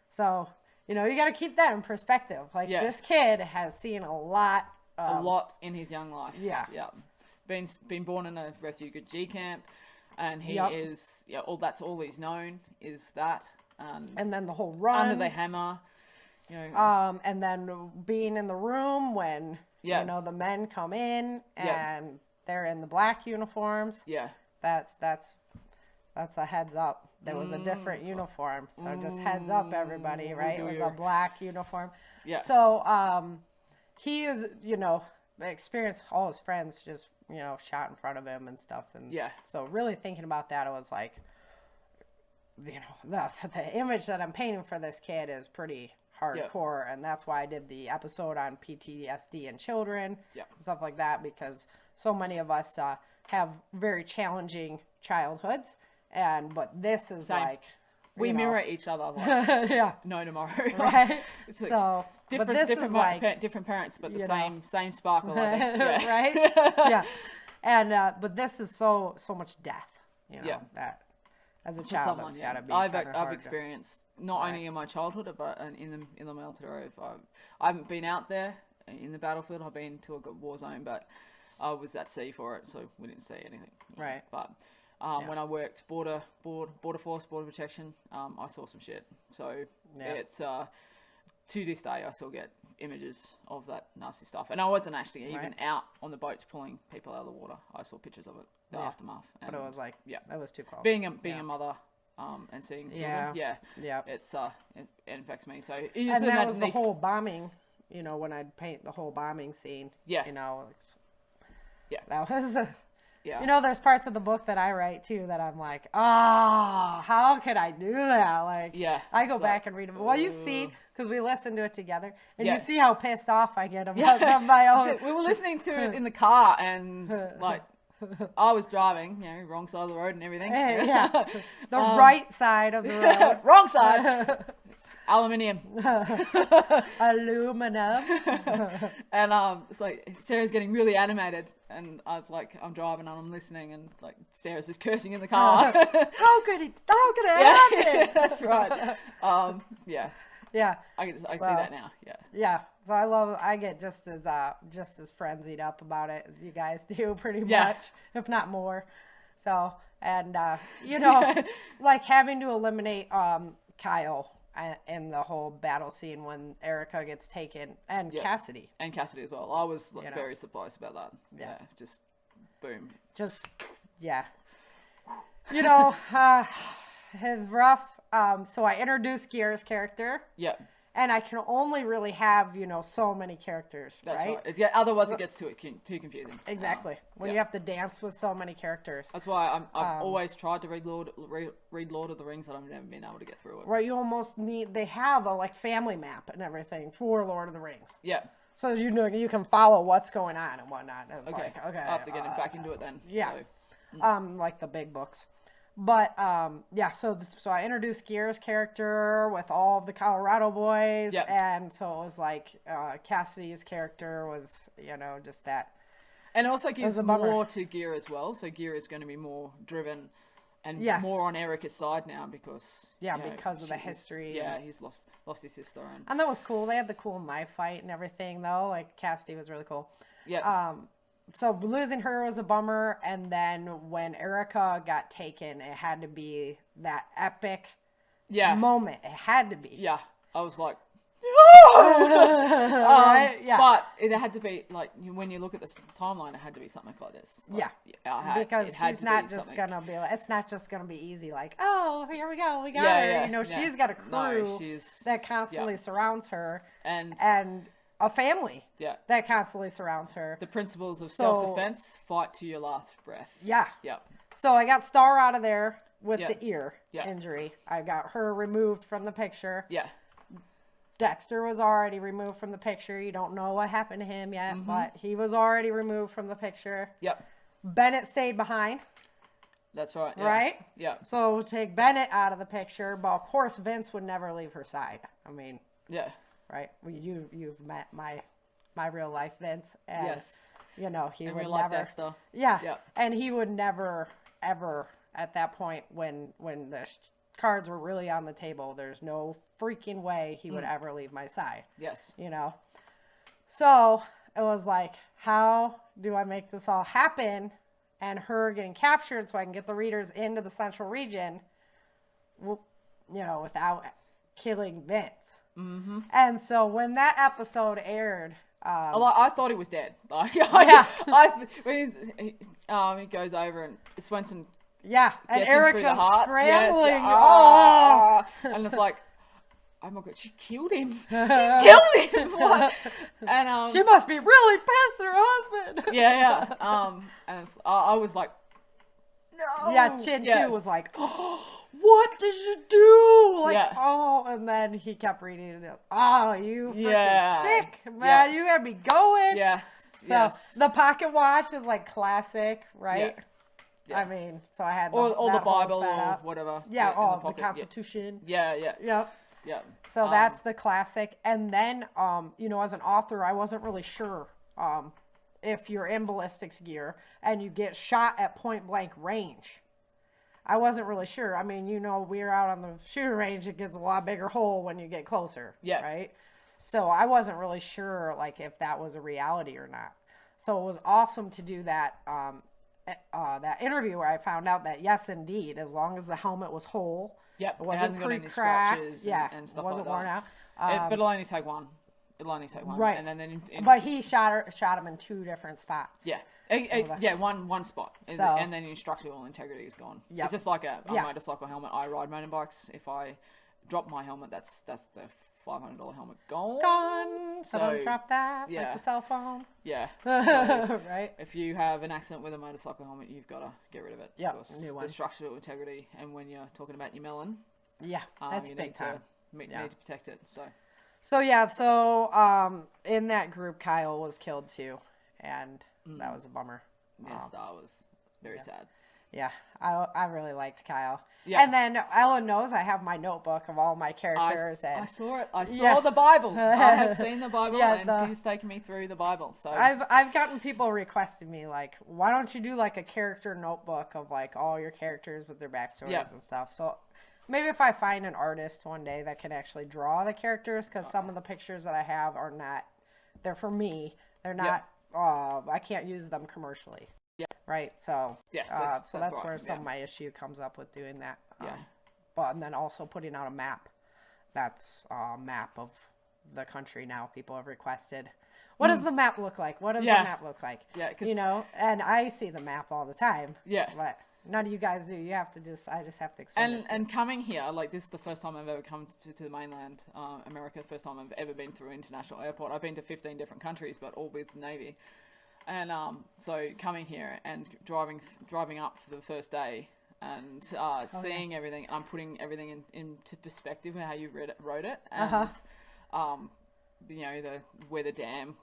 So, you got to keep that in perspective. Like this kid has seen a lot in his young life. Yeah. Yeah. Been born in a refugee camp and he is that's all he's known is that and then the whole run under the hammer, and then being in the room when the men come in and they're in the black uniforms. Yeah. That's a heads up. There was a different uniform. So just heads up, everybody, right? It was a black uniform. Yeah. So he is, experienced all his friends just, shot in front of him and stuff. And so really thinking about that, it was like, the image that I'm painting for this kid is pretty hardcore. And that's why I did the episode on PTSD in children, stuff like that, because so many of us have very challenging childhoods. But this is like we mirror each other. Like, no tomorrow. Right. It's like so different parents, but the same sparkle. Right. Yeah. And but this is so much death. That as a child, that's gotta be. I've experienced not only in my childhood, but in the military. I haven't been out there in the battlefield. I've been to a war zone, but I was at sea for it, so we didn't see anything. Right. But when I worked border force, border protection, I saw some shit. So it's to this day I still get images of that nasty stuff. And I wasn't actually even out on the boats pulling people out of the water. I saw pictures of it, the aftermath. And but it was like, that was too close. Being a mother, and seeing children, it's it infects me. So you and that was the whole bombing. You know, when I'd paint the whole bombing scene. Yeah. You know, that was you know, there's parts of the book that I write too that I'm like, how could I do that? Like, I go back and read them. Well, you've seen, because we listened to it together, and you see how pissed off I get about my own. We were listening to it in the car, and like, I was driving, you know, wrong side of the road and everything. The right side of the road. Wrong side. It's aluminium. Aluminum. And it's like Sarah's getting really animated, and I was like, I'm driving and I'm listening, and like Sarah's just cursing in the car. How could it happen? That's right. Yeah. I see that now. Yeah. So I get just as frenzied up about it as you guys do, pretty much, if not more. So, and you know, like having to eliminate Kyle in the whole battle scene when Erica gets taken, and Cassidy as well. I was very surprised about that. Yeah, just boom. You know, it's rough. So I introduced Gear's character. Yeah. And I can only really have, you know, so many characters, right? Yeah, otherwise it gets too confusing. Exactly. When you have to dance with so many characters. That's why I've always tried to read Lord of the Rings, and I've never been able to get through it. Right, you almost they have a like family map and everything for Lord of the Rings. Yeah. So you know you can follow what's going on and whatnot. And it's okay. I have to get back into it then. Yeah. So. Like the big books. But, so I introduced Gear's character with all of the Colorado boys, and so it was like, Cassidy's character was, you know, just that. And it also gives more to Gear as well, so Gear is going to be more driven and more on Erica's side now because... Yeah, because of the history. Yeah, he's lost his sister. And that was cool. They had the cool knife fight and everything, though. Like, Cassidy was really cool. Yeah. So losing her was a bummer, and then when Erica got taken, it had to be that epic moment. It had to be. Yeah, I was like, no! Right? Yeah. But it had to be, like, when you look at this timeline, it had to be something like this. Like, because she's not just going to be, it's not just going to be easy, like, oh, here we go, we got her. You know, she's got a crew that constantly surrounds her. And a family that constantly surrounds her. The principles of self-defense, fight to your last breath. Yeah. So I got Star out of there with the ear injury. I got her removed from the picture. Yeah. Dexter was already removed from the picture. You don't know what happened to him yet, but he was already removed from the picture. Yep. Bennett stayed behind. That's right. Yeah. Right? Yeah. So we'll take Bennett out of the picture, but of course Vince would never leave her side. I mean... Yeah. Right? Well, you've met my real life Vince. And, yes. You know, he would never... Dexter. Yeah. And he would never, ever, at that point, when the cards were really on the table, there's no freaking way he would ever leave my side. Yes. You know? So, it was like, how do I make this all happen? And her getting captured so I can get the readers into the central region, you know, without killing Vince. Mm-hmm. And so when that episode aired, I thought he was dead. Like, when he goes over and Swenson, and Erica's scrambling. And it's like, oh my god, she killed him. She's killed him. What? And she must be really pissed at her husband. And I was like, no. Yeah, Chin too was like, oh. What did you do? Like, and then he kept reading it. Oh, you freaking stick, man. You had me going. So the pocket watch is like classic, right? I mean, so I had or the Bible or whatever. The Constitution. Yeah. So that's the classic. And then, you know, as an author, I wasn't really sure if you're in ballistics gear and you get shot at point blank range. I wasn't really sure. I mean, we were out on the shooting range. It gets a lot bigger hole when you get closer. Yeah. Right. So I wasn't really sure, like, if that was a reality or not. So it was awesome to do that that interview where I found out that yes, indeed, as long as the helmet was whole, Yep. it wasn't pre-cracked, and stuff it wasn't like worn that. out. But it'll only take one. It'll only take one. Right. And then But he shot him in 2 different spots. Yeah. One spot. And, So- and then your structural integrity is gone. Yep. It's just like a Yeah. motorcycle helmet. I ride motorbikes. If I drop my helmet, that's the $500 helmet gone. Gone. So don't drop that yeah. like the cell phone. Yeah. So Right. if you have an accident with a motorcycle helmet, you've got to get rid of it. Yep, Because new one. the structural integrity, and when you're talking about your melon, Yeah, that's you big need time. need Yeah. to protect it. So in that group, Kyle was killed too, and that was a bummer. yeah, Star was very sad. Yeah, I really liked Kyle. Yeah. And then Ellen knows I have my notebook of all my characters. I and saw it. I saw Yeah. the Bible. I have seen the Bible, Yeah, and she's taken me through the Bible. So I've gotten people requesting me, like, why don't you do like a character notebook of like all your characters with their backstories Yeah. and stuff. So maybe if I find an artist one day that can actually draw the characters, because some of the pictures that I have are not, they're for me. They're not, I can't use them commercially. Yeah. Right. So Yes, so that's that's where right, some yeah. of my issue comes up with doing that. Yeah. But and then also putting out a map. That's a map of the country now. People have requested. What does the map look like? What does Yeah. the map look like? Yeah, 'cause- and I see the map all the time. Yeah. But none of you guys do. You have to I just have to explain it. and coming here, like, this is the first time I've ever come to the mainland, America. First time I've ever been through an international airport. I've been to 15 different countries, but all with Navy. And so coming here and driving up for the first day and seeing everything, I'm putting everything into perspective how you wrote it, and where the dam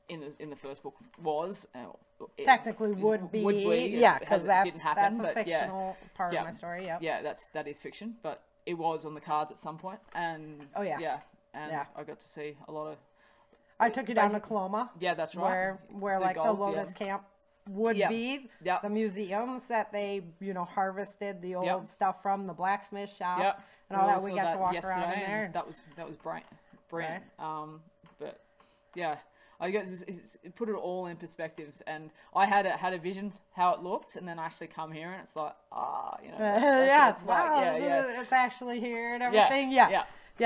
in the first book was. Technically would be yeah, because that's a fictional part of my story. Yep. Yeah, that is fiction, but it was on the cards at some point, and I got to see a lot of. I took you down to Coloma. Yeah, that's right. Where The like gold, the Lotus Camp would be. Yep. The museums that they, harvested the old Yep. stuff from, the blacksmith shop. Yep. And all that. saw We got to walk around in yesterday, there. and that was brilliant. But yeah, I guess it put it all in perspective, and I had a vision how it looked, and then I actually come here and it's like that's yeah, what it's like. wow, Yeah. it's actually here and everything. Yeah,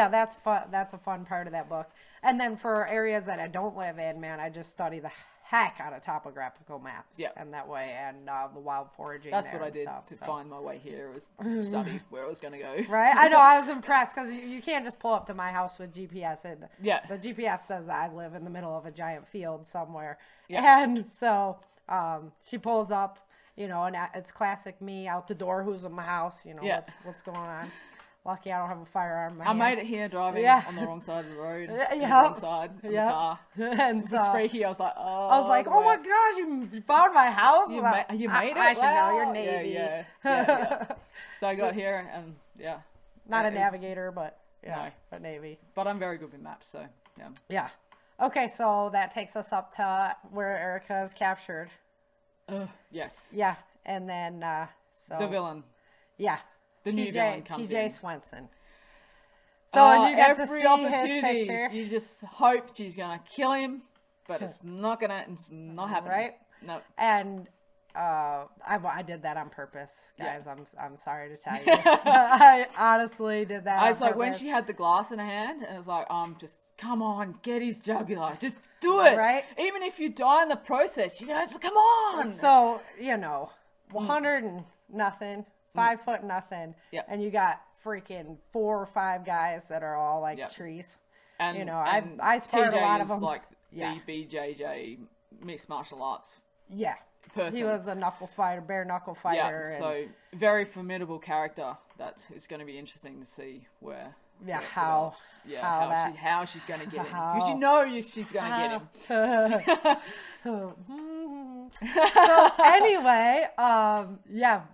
that's fun. That's a fun part of that book. And then for areas that I don't live in, man, I just study the heck out of topographical maps. Yeah. And that way, and the wild foraging. That's there what I and did stuff, to so. find my way here. Was study where I was going to go. Right? I know, I was impressed because you can't just pull up to my house with GPS. And Yeah. the GPS says I live in the middle of a giant field somewhere. Yeah. And so she pulls up, and it's classic me out the door, who's in my house, Yeah. what's going on. Lucky I don't have a firearm in my I hand. made it here driving Yeah. on the wrong side of the road. Yeah, on the yep. wrong side of the Yep. car. And It so was freaky. I was like, oh. I was like, oh my gosh, you found my house? You Well, made it? I should know, you're Wow. Navy. Yeah. So I got here and yeah. Not a It was- navigator, but No. but Navy. But I'm very good with maps, so yeah. Yeah. Okay, so that takes us up to where Erica is captured. Yes. Yeah, and then so The villain. yeah, The new villain comes TJ in. Swenson. So and you get to every see his opportunity, picture, you just hope she's gonna kill him, but it's not happening. right? No. And I did that on purpose, Yeah. guys. I'm sorry to tell you, I honestly did that. I on was like, when purpose. she had the glass in her hand, and it was like, just come on, get his jugular, just do it, Right? Even if you die in the process, it's like, come on. So 100 and nothing, 5 foot nothing, Yep. and you got freaking 4 or 5 guys that are all like Yep. trees. And I sparred a TJ lot of is them. like Yeah. the BJJ mixed martial arts Yeah, person. he was a knuckle fighter, bare knuckle fighter. Yeah, and so very formidable character. That is going to be interesting to see where. Yeah, where it how- develops. Yeah, how how she's going to get him. how- Because you know she's going to get him. So anyway,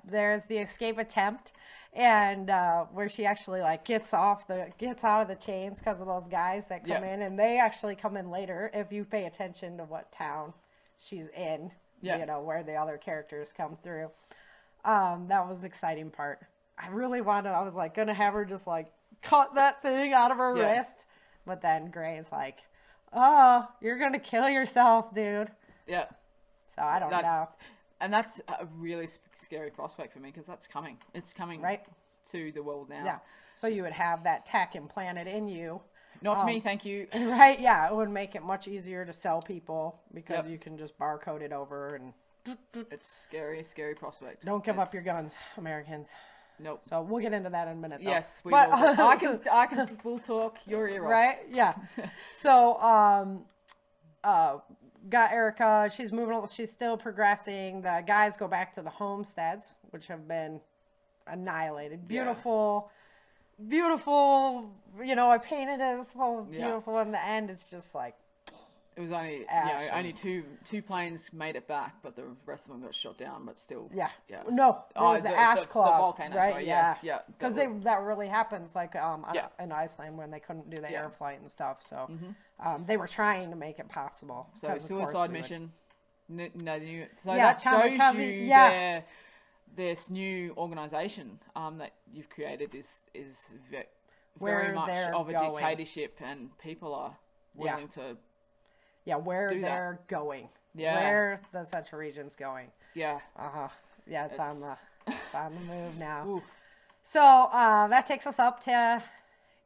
there's the escape attempt, and where she actually gets out of the chains because of those guys that come Yeah. in, and they actually come in later if you pay attention to what town she's in. Yeah. Where the other characters come through. That was the exciting part. I really wanted, I was like, gonna have her just like cut that thing out of her wrist. But then Gray's like, oh, you're gonna kill yourself, dude. Yeah. So I don't know. And that's a really scary prospect for me because that's coming. It's coming to the world now. Yeah. So you would have that tech implanted in you. Not me, thank you. Right, yeah. It would make it much easier to sell people because you can just barcode it over and... It's scary prospect. Don't give up your guns, Americans. Nope. So we'll get into that in a minute, though. Yes, we will. We'll talk your ear off. Right, yeah. So, got Erica. She's moving. She's still progressing. The guys go back to the homesteads, which have been annihilated. Beautiful, beautiful. You know, I painted it this whole beautiful. In the end, it's just like it was only only two planes made it back, but the rest of them got shot down. But still, No, it was the ash claw, the volcano, right? Sorry, yeah. Because that really happens, like in Iceland when they couldn't do the air flight and stuff. So they were trying to make it possible. So suicide mission. So that shows you this new organization that you've created is very much of a dictatorship, and people are willing to. Yeah, where they're going. Yeah. Where the Central Region's going. Yeah. Yeah, it's on the move now. Ooh. So that takes us up to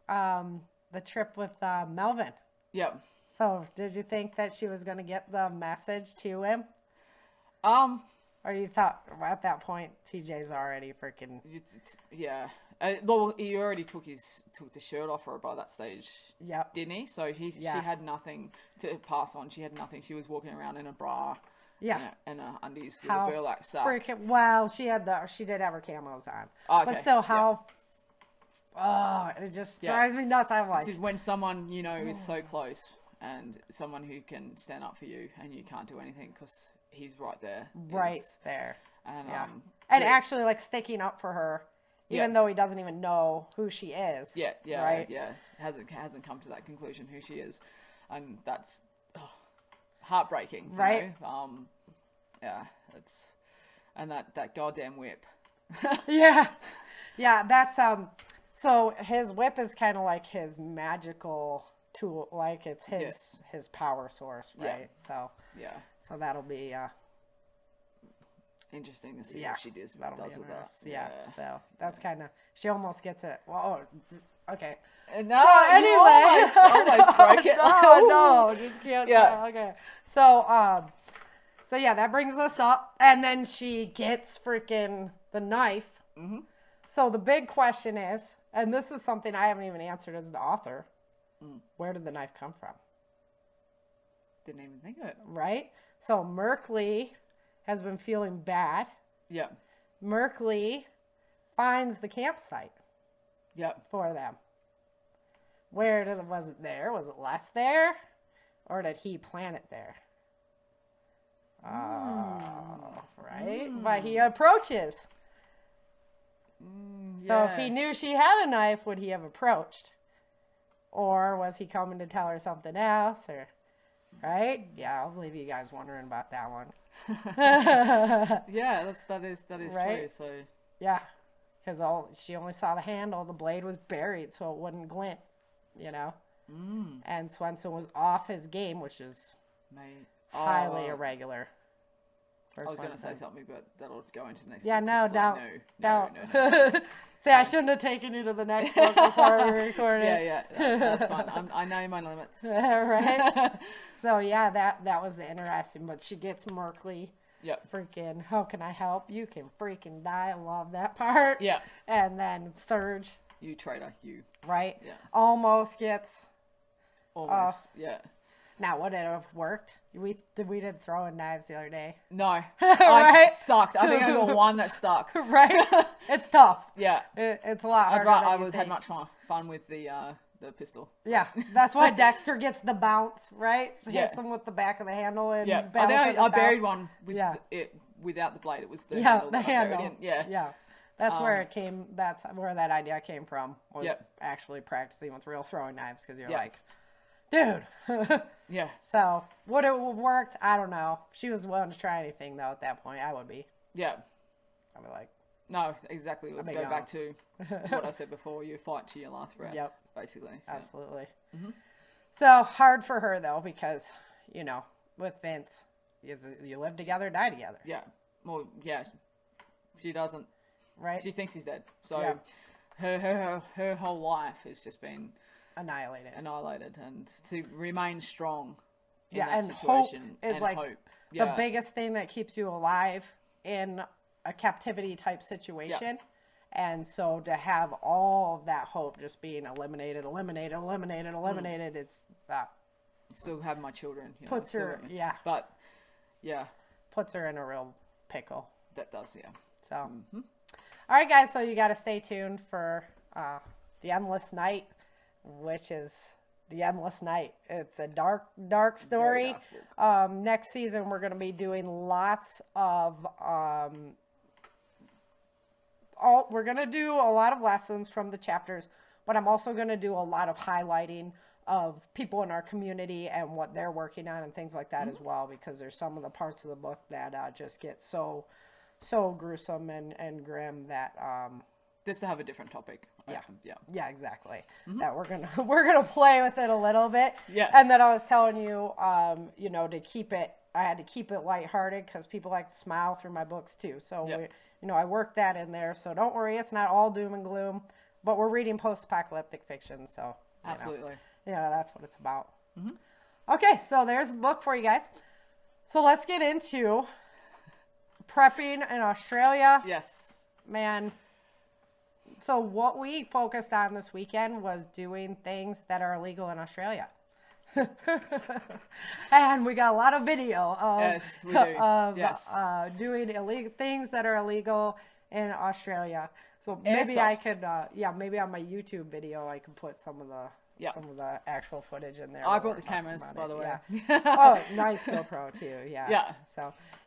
the trip with Melvin. Yep. So did you think that she was going to get the message to him? Or you thought at that point TJ's already freaking... Yeah. Well, he already took the shirt off her by that stage. Yep. Didn't he? So she had nothing to pass on. She had nothing. She was walking around in a bra. Yeah. And a undies with a burlap sack. Well, she did have her camos on. Okay. But still, it just drives me nuts. I'm like... This is when someone, is so close and someone who can stand up for you and you can't do anything because he's right there. Right there. And, and actually, like, sticking up for her. Even though he doesn't even know who she is. Right? Hasn't come to that conclusion who she is. And that's heartbreaking. Right? It's... And that goddamn whip. Yeah, that's... So his whip is kind of like his magical tool. Like, it's his power source, right? So... Yeah. So that'll be... interesting to see what she does with that. Yeah, so that's kind of... She almost gets it. Well, okay. No, so anyway... almost broke it. No, just can't. Yeah. Okay. So, that brings us up. And then she gets freaking the knife. Mm-hmm. So the big question is, and this is something I haven't even answered as the author, where did the knife come from? Didn't even think of it. Right? So Merkley has been feeling bad. Yep. Merkley finds the campsite. Yep. For them. Was it there? Was it left there? Or did he plant it there? Right? But he approaches. So if he knew she had a knife, would he have approached? Or was he coming to tell her something else? Or... Right? Yeah, I'll leave you guys wondering about that one. Yeah, that is right? True. So yeah, because she only saw the handle. The blade was buried, so it wouldn't glint. And Swenson was off his game, which is highly irregular. I was going to say something, but that'll go into the next. Yeah, book. No. See, I shouldn't have taken you to the next book before we recorded. Yeah, that's fine. I know my limits. Right? So, yeah, that was interesting. But she gets Merkley. Yep. Freaking, how can I help? You can freaking die. I love that part. Yeah. And then Serge. You traitor, you. Right? Yeah. Almost gets. Yeah. Now, would it have worked? We did throwing knives the other day. No. Right? I sucked. I think I got one that stuck. Right? It's tough. Yeah. It's a lot harder I would had much more fun with the pistol. So. Yeah. That's why Dexter gets the bounce, right? Hits him with the back of the handle. And I buried one with it without the blade. It was the handle. The handle. Yeah. That's where it came. That's where that idea came from. Was actually practicing with real throwing knives because you're like, dude. Yeah. So would it have worked? I don't know. She was willing to try anything though at that point. I would be. Yeah. I'll be like, no, exactly. Let's be go gone. back to what I said before. You fight to your last breath. Yep. Basically. Yeah. absolutely. So hard for her though, because, with Vince, you live together, die together. Yeah. Well, yeah. She doesn't. Right? She thinks he's dead. So Yeah. her whole life has just been Annihilated. and to remain strong in Yeah, that and hope situation is like hope. the Yeah. biggest thing that keeps you alive in a captivity type situation. And so to have all of that hope just being eliminated, it's Still have my children. puts still her, got me. yeah, But yeah, puts her in a real pickle. that does, yeah. So, all right, guys. So you got to stay tuned for the Endless Night, which is the Endless Night. It's a dark, dark story. Very dark book. Next season, we're going to be doing lots of. We're going to do a lot of lessons from the chapters, but I'm also going to do a lot of highlighting of people in our community and what they're working on and things like that as well, because there's some of the parts of the book that just get so gruesome and grim that Just to have a different topic. Yeah. Yeah. exactly, that we're gonna play with it a little bit. Yeah. And then I was telling you to keep it, I had to keep it lighthearted because people like to smile through my books too, so Yep. I work that in there, so don't worry, it's not all doom and gloom, but we're reading post-apocalyptic fiction, so Absolutely. that's what it's about. Okay, so there's the book for you guys. So let's get into prepping in Australia. Yes. Man, so what we focused on this weekend was doing things that are illegal in Australia. And we got a lot of video of, Yes, we do. of Yes. doing illegal things that are illegal in Australia. So maybe I Airsoft. could, maybe on my YouTube video, I could put some of the Yeah. actual footage in there. I while brought we're the talking cameras, about by it. the way. Yeah. Oh, nice GoPro too. Yeah.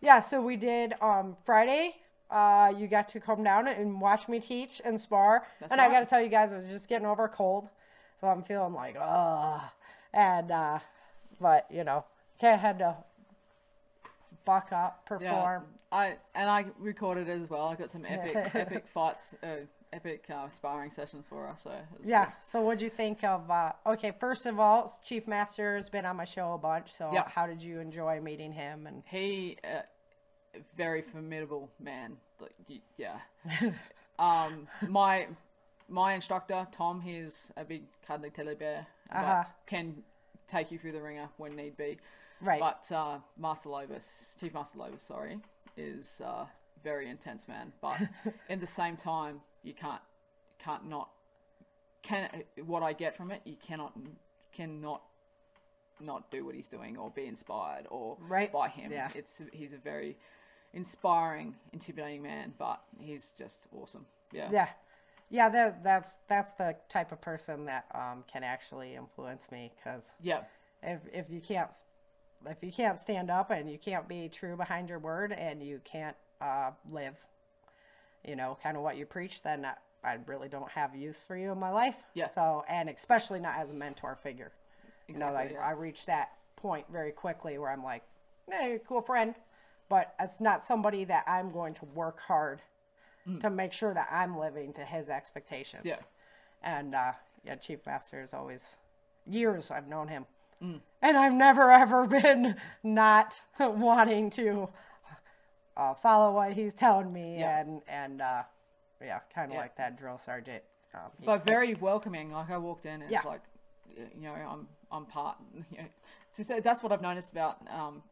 Yeah. So we did Friday. You got to come down and watch me teach and spar. That's and I right. got to tell you guys, I was just getting over a cold, so I'm feeling like and but had to buck up, perform. I recorded it as well. I got some epic fights, epic sparring sessions for us. So it was Yeah. good. So what'd you think of? Okay, first of all, Chief Master's been on my show a bunch. So Yeah. how did you enjoy meeting him? And He, very formidable man. Yeah. My instructor Tom, he's a big cuddly teddy bear, but can take you through the ringer when need be. right. But Chief Master Lovis, sorry, is very intense man. But in the same time, you can't what I get from it, you cannot not do what he's doing or be inspired or Right. by him. Yeah. He's a very inspiring, intimidating man, but he's just awesome. Yeah. Yeah. That's the type of person that can actually influence me, because Yeah. if you can't stand up and you can't be true behind your word and you can't live, kind of what you preach, then I really don't have use for you in my life. Yeah. So, and especially not as a mentor figure. Exactly, yeah. I reached that point very quickly where I'm like, you're a cool friend, but it's not somebody that I'm going to work hard to make sure that I'm living to his expectations. Yeah. And Chief Master is always, years I've known him. And I've never ever been not wanting to follow what he's telling me. Yeah. And kind of Yeah. like that drill sergeant. But very welcoming. Like I walked in, and Yeah. it's like, I'm part. So that's what I've noticed about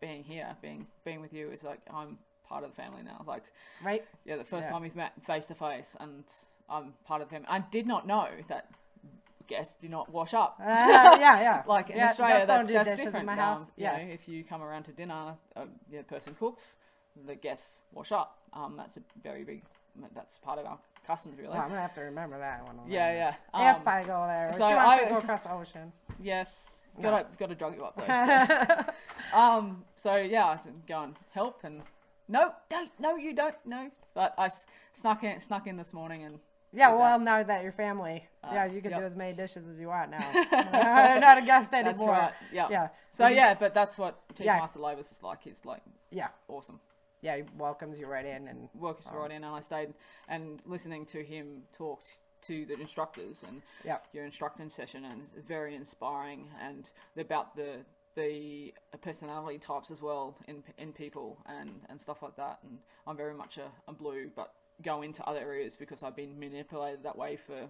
being here, being with you, is like I'm part of the family now. Like, Right? yeah, the first Yeah. time we've met face to face, and I'm part of the family. I did not know that guests do not wash up. Yeah. Like in Yeah, Australia, guests don't that's do dishes in different. my house. You know, if you come around to dinner, the person cooks, the guests wash up. That's a very big. That's part of our customs, really. Well, I'm gonna have to remember that one. Yeah. If I go there, so she wants to I- go across the ocean. Yes, gotta drug you up though. So, so yeah, I said, go and help, and no, you don't, no. But I snuck in this morning, and Yeah, did well, that. now that you're family, you can yep. do as many dishes as you want now. You're not a guest anymore. That's right. Yeah. Yeah. So yeah, but that's what Chief Yeah. Master Lovis is like. He's like Yeah. awesome. he welcomes you right in and welcomes right in. And I stayed and listening to him talk to the instructors and your instructing session, and it's very inspiring, and about the personality types as well in people and stuff like that. And I'm very much a blue, but go into other areas because I've been manipulated that way for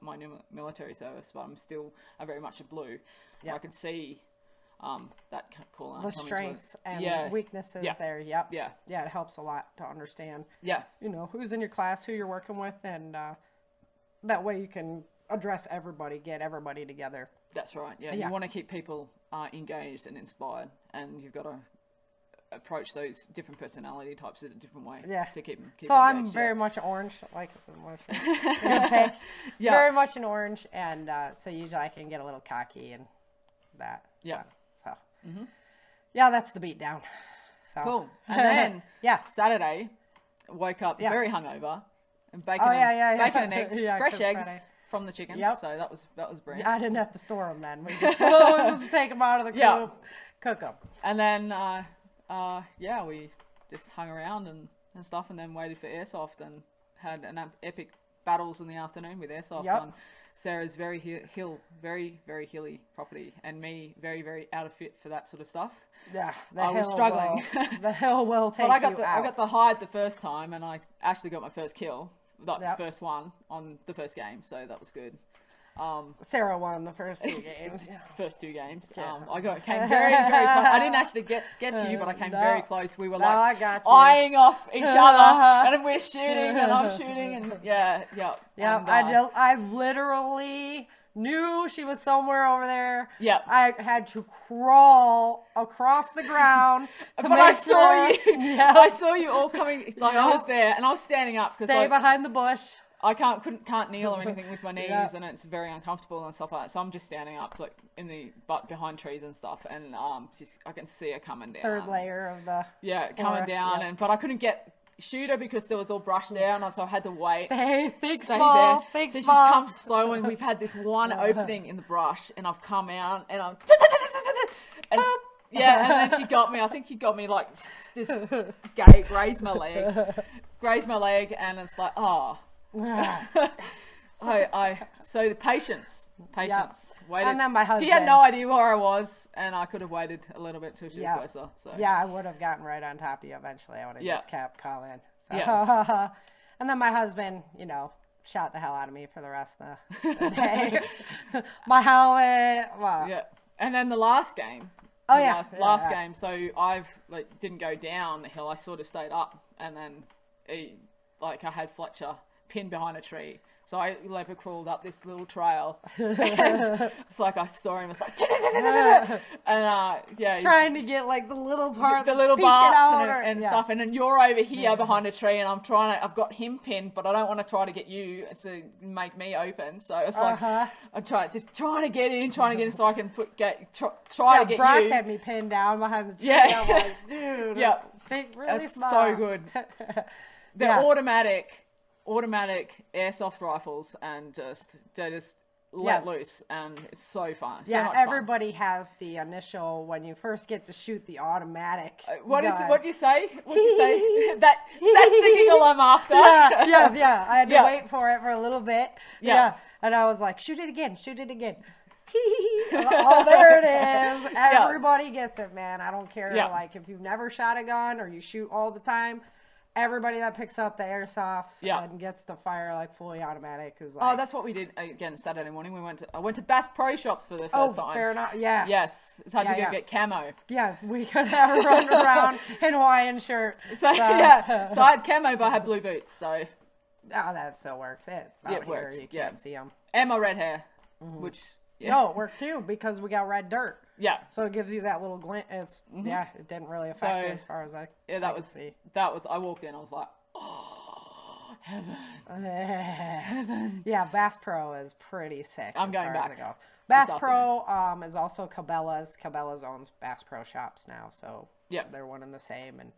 my military service, but I'm still very much a blue. I could see that call out, the strengths and weaknesses there. Yeah, it helps a lot to understand who's in your class, who you're working with, and that way you can address everybody, get everybody together. That's right. You want to keep people engaged and inspired, and you've got to approach those different personality types in a different way to keep them so engaged. I'm very much orange, like it's a pick. Very much an orange, and so usually I can get a little cocky and that. That's the beat down. So cool. And then Saturday, woke up very hungover and bacon and eggs, fresh eggs from the chickens. So that was brilliant. I didn't have to store them then. We just take them out of the coop, cook them, and then we just hung around and stuff, and then waited for airsoft and had an epic battles in the afternoon with airsoft on Sarah's very very hilly property, and me very out of fit for that sort of stuff. I was struggling. The hill will take I got the hide the first time, and I actually got my first kill, the first one on the first game, so that was good. Sarah won the first 2 games. First 2 games. I came very close. I didn't actually get to you, but I came very close. We were eyeing off each other, and we're shooting, and I'm shooting, and I literally knew she was somewhere over there. I had to crawl across the ground. But I saw you. I saw you all coming. I was there, and I was standing up. Stay behind the bush. I can't kneel or anything with my knees, and it's very uncomfortable and stuff like that. So I'm just standing up, like in the butt behind trees and stuff, and I can see her coming down. Third layer of the coming down, but I couldn't shoot her because there was all brush there, and so I had to wait. Stay small. So she's come slow, and we've had this one opening in the brush, and I've come out, and I'm and then she got me. I think she got me like just grazed my leg, and it's like so the patience. Waited. And then my husband. She had no idea where I was, and I could have waited a little bit till she was closer. So I would have gotten right on top of you eventually. I would have just kept calling. So. And then my husband, shot the hell out of me for the rest of the day. My helmet. And then the last game. Last game. So I've didn't go down the hill. I sort of stayed up, and then I had Fletcher pinned behind a tree. So I leopard crawled up this little trail, and it's like I saw him. It's like, and trying to get like the little part, the little barks and stuff. And then you're over here behind a tree, and I've got him pinned, but I don't want to try to get you to make me open. So it's like I'm trying to get in, so I can try to get Brock you. had me pinned down behind the tree. I'm like, dude, really that's smart. so good. They're automatic airsoft rifles, and they just let loose, and it's so fun. So much everybody has the initial when you first get to shoot the automatic. What do you say? That's the giggle I'm after. I had to wait for it for a little bit. And I was like, shoot it again. Oh, there it is. Everybody gets it, man. I don't care. Like if you've never shot a gun or you shoot all the time. Everybody that picks up the airsoft and gets to fire like fully automatic is like. Oh, that's what we did again Saturday morning. I went to Bass Pro Shops for the first time. Oh, fair enough. Yeah. Yes, it's had to go get camo. Yeah, we could have run around in Hawaiian shirt. So so I had camo, but I had blue boots. So. Oh, that still works. It worked. You can't see them. And my red hair, which. No, it worked too because we got red dirt. Yeah. So it gives you that little glint. It's it didn't really affect it as far as I could see. I walked in, I was like, oh, heaven. Yeah, Bass Pro is pretty sick. I'm going back. Bass Pro is also Cabela's. Cabela's owns Bass Pro shops now, so they're one and the same. And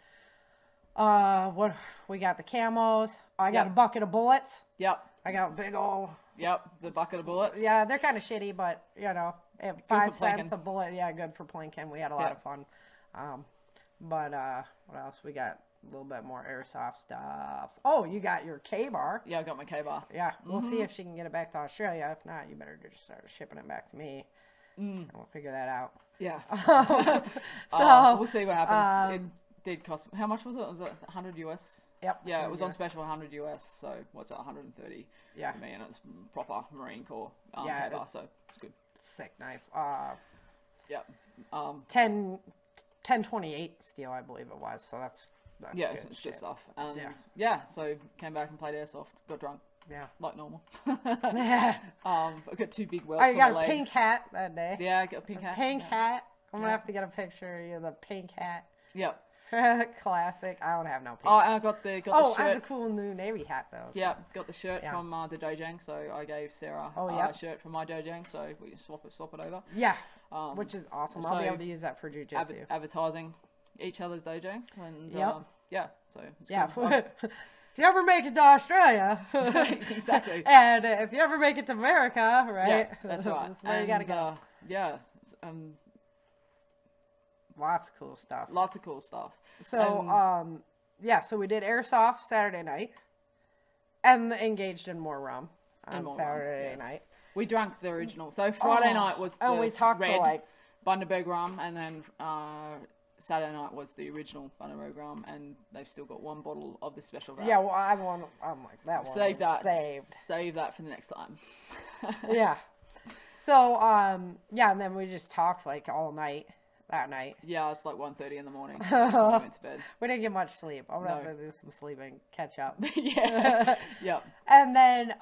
what we got the camos. I got a bucket of bullets. Yep. I got a big old. Yep, the bucket of bullets. Yeah, they're kind of shitty, but 5 cents a bullet. Yeah, good for plinking. We had a lot of fun. But what else? We got a little bit more airsoft stuff. Oh, you got your K-bar. Yeah, I got my K-bar. Yeah, we'll see if she can get it back to Australia. If not, you better just start shipping it back to me. And we'll figure that out. Yeah. So we'll see what happens. It did cost. How much was it? Was it 100 US? Yep. Yeah, it was on special 100 US. So what's that? 130. Yeah. For me, and it's proper Marine Corps Yeah, K-bar, so it's good. Sick knife. Yeah. 1028 steel, I believe it was. So that's yeah, good it's shit. good stuff. And Yeah. yeah, so came back and played airsoft. Got drunk. Yeah. Like normal. Yeah. I got 2 big welts I on got my a legs. pink hat that day. Yeah, I got a pink hat. Pink yeah. hat. I'm gonna Yeah. have to get a picture of you, the pink hat. Yep. Classic. I don't have no pink. Oh, and I got the I shirt. have the cool new Navy hat though. So. Yeah, got the shirt Yeah. from the Dojang, so I gave Sarah yeah. a shirt from my Dojang, so we can swap it over. Yeah. Which is awesome. I'll be so able to use that for jujitsu. Advertising each other's Dojangs, and Yep. yeah, so it's Yeah. good. If you ever make it to Australia, Exactly. and if you ever make it to America, right? Yeah, that's right. That's where you gotta go. Yeah, Lots of cool stuff. lots of cool stuff. So, yeah, so we did airsoft Saturday night, and engaged in more rum on And more Saturday rum, yes. night. We drank the original. So Friday night was the And we talked red to like, Bundaberg rum, and then Saturday night was the original Bundaberg rum, and they've still got 1 bottle of the special vat. yeah, well, I'm like that one. Save that. Saved. Save that for the next time. Yeah. So, yeah, and then we just talked like all night that night. Yeah, it's like 1:30 in the morning. Before we went to bed. We didn't get much sleep. I'm gonna No. have to do some sleeping, catch up. Yeah. Yeah. And then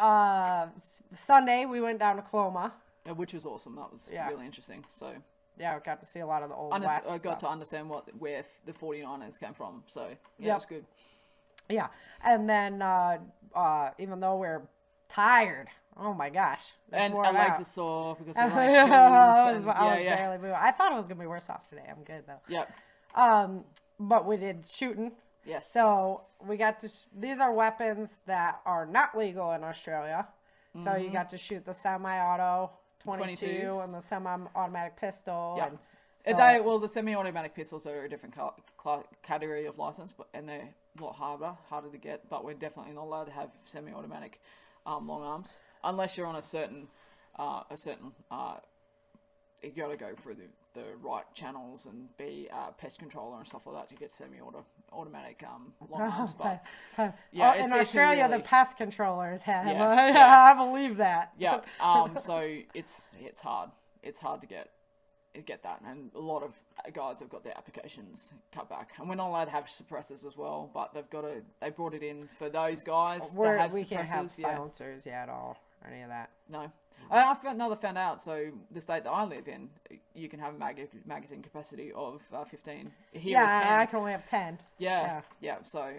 Sunday we went down to Coloma. Yeah, which was awesome. That was Yeah. really interesting. So Yeah, we got to see a lot of the old West I got stuff. to understand where the 49ers came from. So yeah, Yep. it was good. Yeah, and then even though we're tired, oh my gosh, that's And worn our legs out. are sore because we're I running was, hills. I was barely moving. I thought it was gonna be worse off today. I'm good though. Yep. But we did shooting. Yes. So we got to. These are weapons that are not legal in Australia. So you got to shoot the semi-auto 22 22s. and the semi-automatic pistol. Yeah. And Well, the semi-automatic pistols are a different category of license, and they're a lot harder to get. But we're definitely not allowed to have semi-automatic long arms unless you're on a certain. You got to go through the right channels and be a pest controller and stuff like that to get semi-automatic long arms. But yeah, in it's Australia, really, the pest controllers have. Yeah, yeah. I believe that. yeah. So it's hard. It's hard to get that, and a lot of guys have got their applications cut back, and we're not allowed to have suppressors as well. But they brought it in for those guys that have We suppressors. can't have Yeah. silencers yet, or any of that. No. I found out, so the state that I live in, you can have a magazine capacity of 15. Here Yeah, is 10. I can only have 10. Yeah. So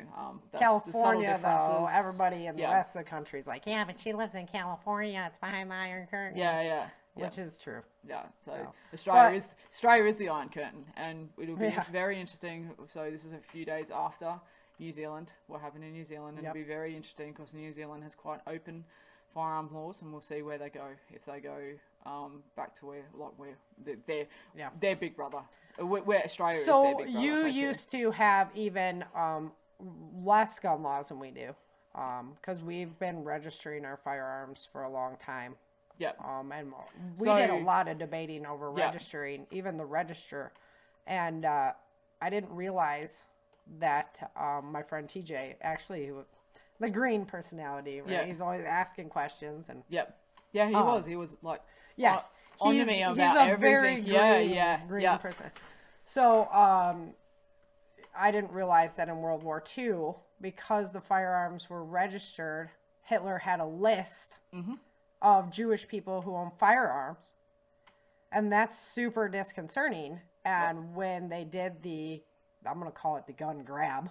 that's California, the subtle though, differences. everybody in the Yeah. rest of the country is like, yeah, but she lives in California. It's behind the Iron Curtain. Yeah. Which is true. Yeah, so No. Australia is the Iron Curtain, and it'll be Yeah. very interesting. So this is a few days after New Zealand, what happened in New Zealand, and Yep. it'll be very interesting because New Zealand has quite open firearm laws, and we'll see where they go. If they go back to where they're big brother. Where Australia is their So big brother. you basically. used to have even less gun laws than we do, because we've been registering our firearms for a long time. Yep. And we So- did a lot of debating over Yeah. registering, even the register. And I didn't realize that my friend TJ, actually, the green personality, right? Yeah. He's always asking questions. And Yep. Yeah, he was. He was like yeah, on to me about he's a everything. very green yeah. person. So I didn't realize that in World War II, because the firearms were registered, Hitler had a list of Jewish people who own firearms. And that's super disconcerting. And when they did I'm going to call it the gun grab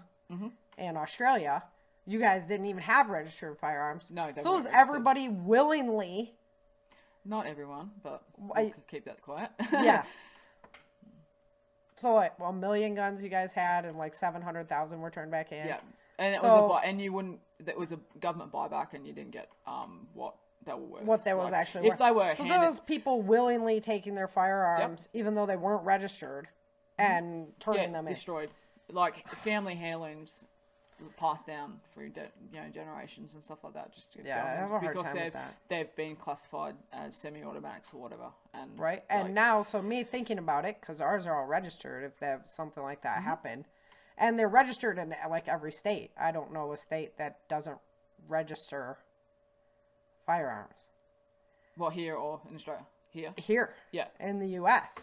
in Australia, you guys didn't even have registered firearms. No, they so was weren't registered. everybody willingly. Not everyone, but I- we'll keep that quiet. Yeah. So what? 1 million guns you guys had, and like 700,000 were turned back in. Yeah, and it So- was and you wouldn't. That was a government buyback, and you didn't get what they were worth. What there was Like, actually if worth. they were So handed, those people willingly taking their firearms, even though they weren't registered, and turning them in. destroyed. like family heirlooms passed down through generations and stuff like that. Just to I have a hard because time with that. they've been classified as semi-automatics or whatever. And Right, and now, so me thinking about it, because ours are all registered if something like that happened, and they're registered in like every state. I don't know a state that doesn't register firearms. Well, here or in Australia? Here, Yeah. in the U.S.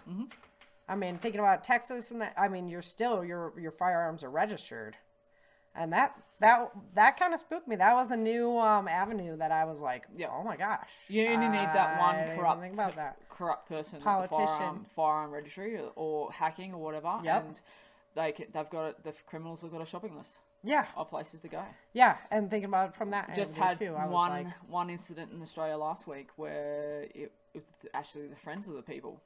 I mean, thinking about Texas and that, I mean, you're still your firearms are registered, and that kind of spooked me. That was a new avenue that I was like, oh my gosh. You only need that one corrupt person, politician, at the firearm registry or hacking or whatever, and they've got the criminals have got a shopping list. Yeah. Of places to go. Yeah, and thinking about it from that just angle had too, I was one like, one incident in Australia last week where it was actually the friends of the people.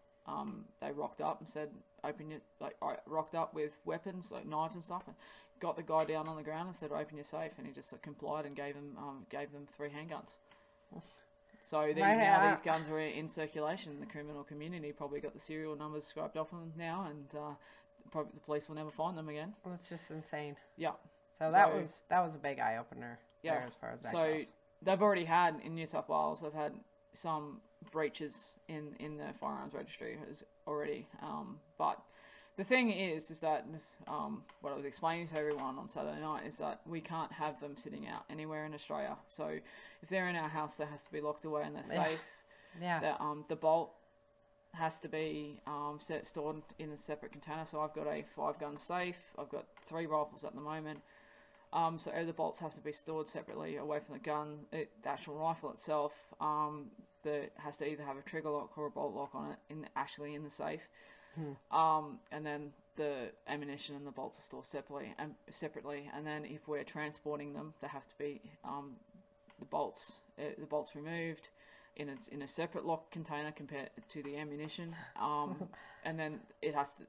They rocked up and said, "Open your rocked up with weapons like knives and stuff, and got the guy down on the ground and said, "Open your safe," and he just complied and gave them 3 handguns. So now these guns are in circulation. The criminal community probably got the serial numbers scraped off them now, and probably the police will never find them again. it's just insane. Yeah. So that was a big eye opener. Yeah. There as far as that goes. They've already had in New South Wales. They've had some breaches in the firearms registry already. But the thing is that what I was explaining to everyone on Saturday night is that we can't have them sitting out anywhere in Australia. So if they're in our house, they has to be locked away in their safe. Yeah. The bolt has to be stored in a separate container. So I've got a 5-gun safe. I've got 3 rifles at the moment. So the bolts have to be stored separately away from the gun. The actual rifle itself that has to either have a trigger lock or a bolt lock on it in the safe. And then the ammunition and the bolts are stored separately. And then if we're transporting them, they have to be the bolts removed in a separate lock container compared to the ammunition. And then it has to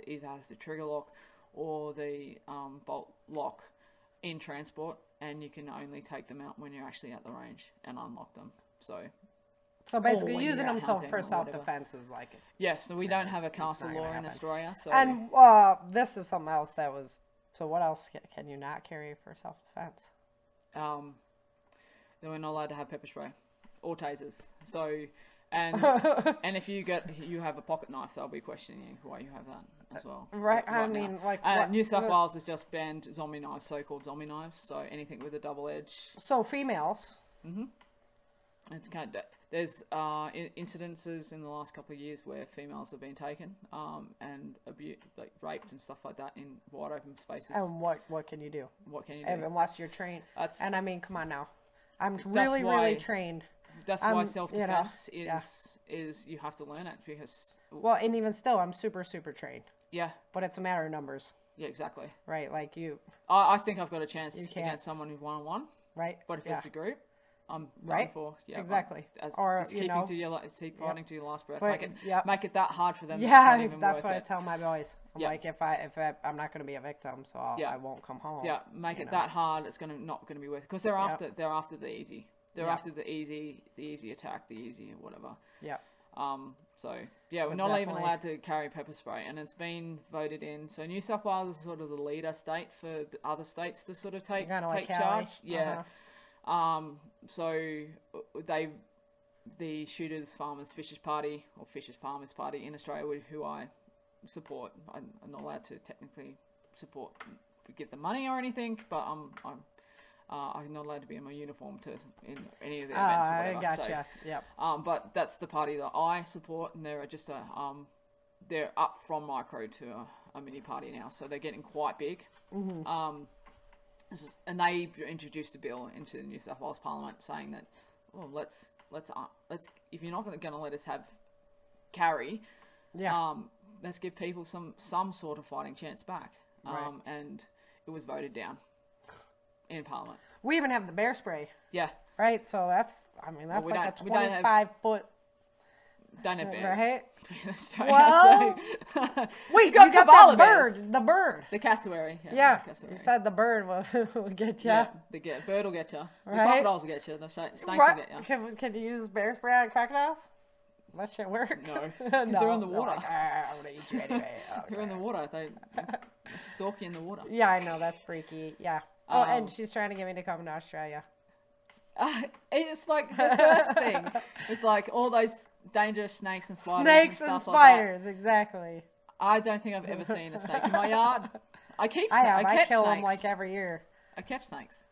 either has the trigger lock or the bolt lock in transport, and you can only take them out when you're actually at the range and unlock them. So basically using them for self-defense is like... Yes, so we don't have a castle law in Australia. So. And this is something else that was... So what else can you not carry for self-defense? Then we're not allowed to have pepper spray or tasers. So, and if you have a pocket knife, they'll be questioning you why you have that as well. Right, I mean, New South Wales has just banned zombie knives, so-called zombie knives. So anything with a double edge. So females. There's incidences in the last couple of years where females have been taken and raped and stuff like that in wide open spaces. And what can you do? What can you do? Unless you're trained. And I mean, come on now. I'm really trained. That's why self-defense is you have to learn it because... Well, and even still, I'm super, super trained. Yeah. But it's a matter of numbers. Yeah, exactly. Right, like you... I think I've got a chance against someone who's one-on-one. Right. But if it's a group, I'm right for... Yeah, exactly. Keep fighting to your last breath. But, make it that hard for them. Yeah, that's what I tell my boys. I'm like, if I'm not going to be a victim, so I won't come home. Yeah, make it that hard. It's not going to be worth it because they're after the easy. They're after the easy attack, the easy whatever. Yeah. We're not even allowed to carry pepper spray, and it's been voted in. So New South Wales is sort of the leader state for the other states to sort of take charge. Yeah. So the Shooters Farmers Fishers Party or Fishers Farmers Party in Australia, who I support, I'm not allowed to technically give them money or anything, but I'm not allowed to be in my uniform in any of the events or whatever. I gotcha. So, yep. But that's the party that I support, and they're just they're up from micro to a mini party now, so they're getting quite big. And they introduced a bill into the New South Wales Parliament saying that, well, let's if you're not going to let us have carry, let's give people some sort of fighting chance back. Right. And it was voted down in Parliament. We even have the bear spray. Yeah. Right. So that's like a 25-foot. Don't have bears. Right. In Australia, well, wait, you got that bird. The bird. The cassowary. Yeah. Cassowary. You said the bird will get you. Yeah. The bird will get you. Right? The crocodiles will get you. The snakes will get you. Can you use bear spray on crocodiles? That shit work? No, because they're in the water. Like, I'm gonna eat you anyway. They're in the water. They stalk you in the water. Yeah, I know, that's freaky. Yeah. Oh, and she's trying to get me to come to Australia. It's like the first thing. It's like all those dangerous snakes and spiders. Snakes and and stuff spiders, like that. Exactly. I don't think I've ever seen a snake in my yard. I keep. I kill snakes. them like every year. I kept snakes.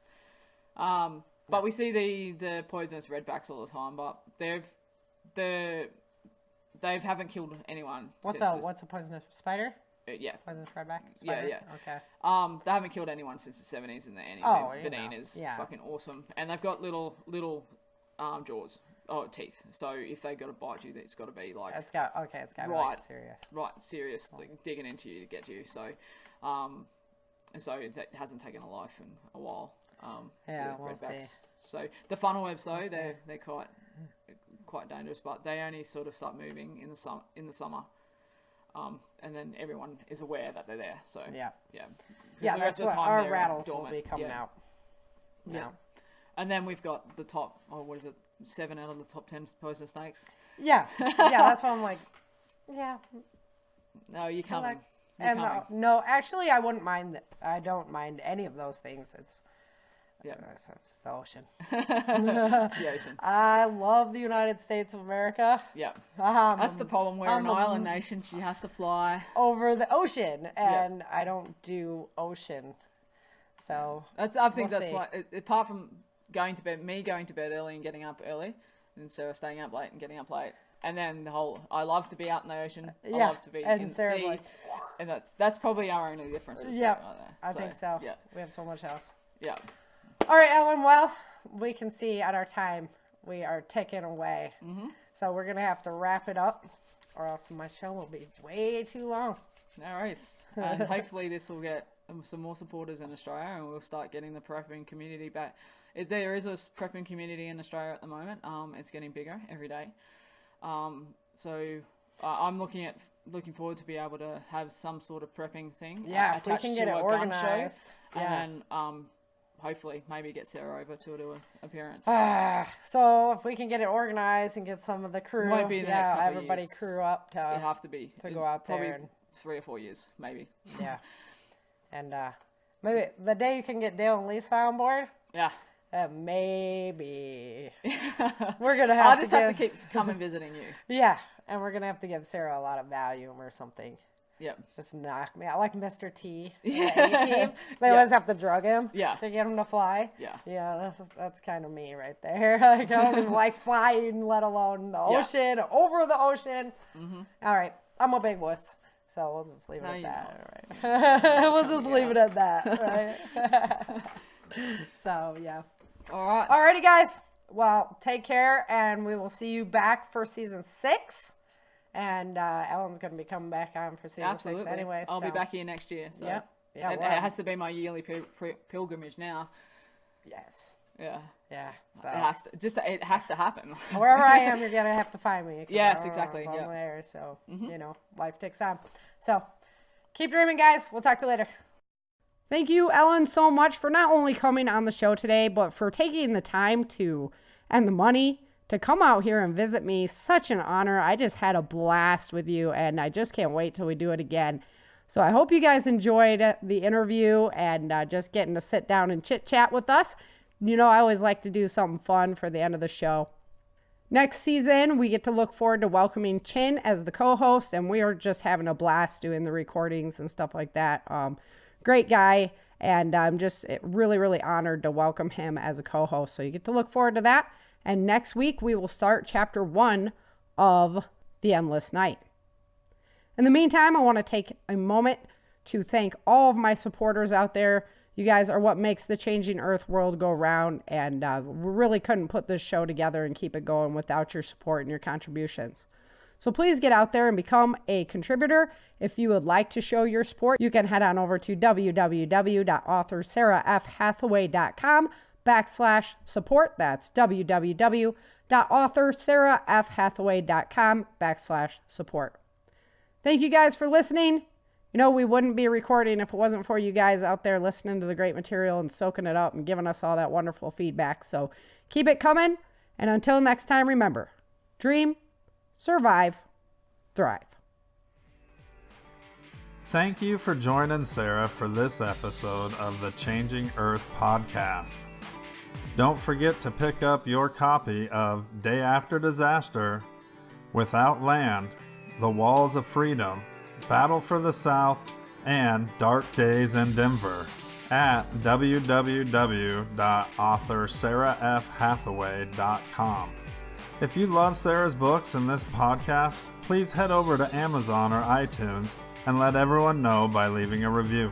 But we see the poisonous redbacks all the time. But they haven't killed anyone. What's a poisonous spider? Yeah. Poisonous redback? Spider? Yeah. Okay. They haven't killed anyone since the 70s, and Benin is fucking awesome. And they've got little jaws, teeth. So if they got to bite you, it's got to be like it's got to be like serious. Right, serious, like digging into you to get you. So, so that hasn't taken a life in a while. We'll see. So the funnel webs though, they're quite dangerous, but they only sort of start moving in the summer. And then everyone is aware that they're there. So yeah. That's what our rattles will be coming out. Yeah. And then we've got the top. 7 out of the top 10 poisonous snakes. Yeah. That's why I'm like, yeah. No, you're coming. No, actually, I wouldn't mind. I don't mind any of those things. It's the ocean. It's the ocean. I love the United States of America. Yeah. That's the problem. We're an island nation. She has to fly over the ocean, and I don't do ocean. So I think that's why. Apart from going to bed early and getting up early, and Sarah staying up late and getting up late. And then I love to be out in the ocean. I love to be in the sea. Like, and that's probably our only difference. Yeah, I think so. Yeah. We have so much else. Yeah. All right, Ellen. Well, we can see at our time we are ticking away. Mm-hmm. So we're going to have to wrap it up, or else my show will be way too long. No worries. And hopefully this will get some more supporters in Australia, and we'll start getting the prepping community back. There is a prepping community in Australia at the moment. It's getting bigger every day. So I'm looking forward to be able to have some sort of prepping thing. Yeah, if we can get it organized. And then hopefully maybe get Sarah over to do an appearance. So if we can get it organized and get some of the crew, won't be the next couple everybody years. Crew up to it have to be to go out probably there. And 3 or 4 years, maybe. Yeah, and maybe the day you can get Dale and Lisa on board. Yeah. Maybe we're gonna have. I'll just have to keep coming visiting you. Yeah, and we're gonna have to give Sarah a lot of Valium or something. Yep. Just knock me out like Mr. T. A-team. They always have to drug him. Yeah. To get him to fly. Yeah. Yeah, that's kind of me right there. Like I don't even like flying, let alone the ocean, over the ocean. Mm-hmm. All right, I'm a big wuss. So we'll just leave it at that. All right. We'll just leave it at that. Right. So yeah. All right. Alrighty, guys. Well, take care, and we will see you back for season 6. And Ellen's going to be coming back on for season 6 anyway. I'll be back here next year. So yeah. It has to be my yearly pilgrimage now. Yes. Yeah. Yeah. So. It has to happen. Wherever I am, you're going to have to find me. Yes, exactly. Yeah. There, so life takes on. So keep dreaming, guys. We'll talk to you later. Thank you, Ellen, so much for not only coming on the show today, but for taking the time and the money to come out here and visit me. Such an honor. I just had a blast with you, and I just can't wait till we do it again. So I hope you guys enjoyed the interview and just getting to sit down and chit-chat with us. You know, I always like to do something fun for the end of the show. Next season, we get to look forward to welcoming Chin as the co-host, and we are just having a blast doing the recordings and stuff like that. Great guy, and I'm just really, really honored to welcome him as a co-host. So you get to look forward to that. And next week, we will start chapter 1 of The Endless Night. In the meantime, I want to take a moment to thank all of my supporters out there. You guys are what makes the Changing Earth world go round, and we really couldn't put this show together and keep it going without your support and your contributions. So please get out there and become a contributor. If you would like to show your support, you can head on over to www.authorSarahFHathaway.com/support. That's www.authorSarahFHathaway.com/support. Thank you guys for listening. You know, we wouldn't be recording if it wasn't for you guys out there listening to the great material and soaking it up and giving us all that wonderful feedback. So keep it coming. And until next time, remember, dream, survive, thrive. Thank you for joining Sara for this episode of the Changing Earth podcast. Don't forget to pick up your copy of Day After Disaster, Without Land, The Walls of Freedom, Battle for the South, and Dark Days in Denver at www.author.sarafhathaway.com. If you love Sara's books and this podcast, please head over to Amazon or iTunes and let everyone know by leaving a review.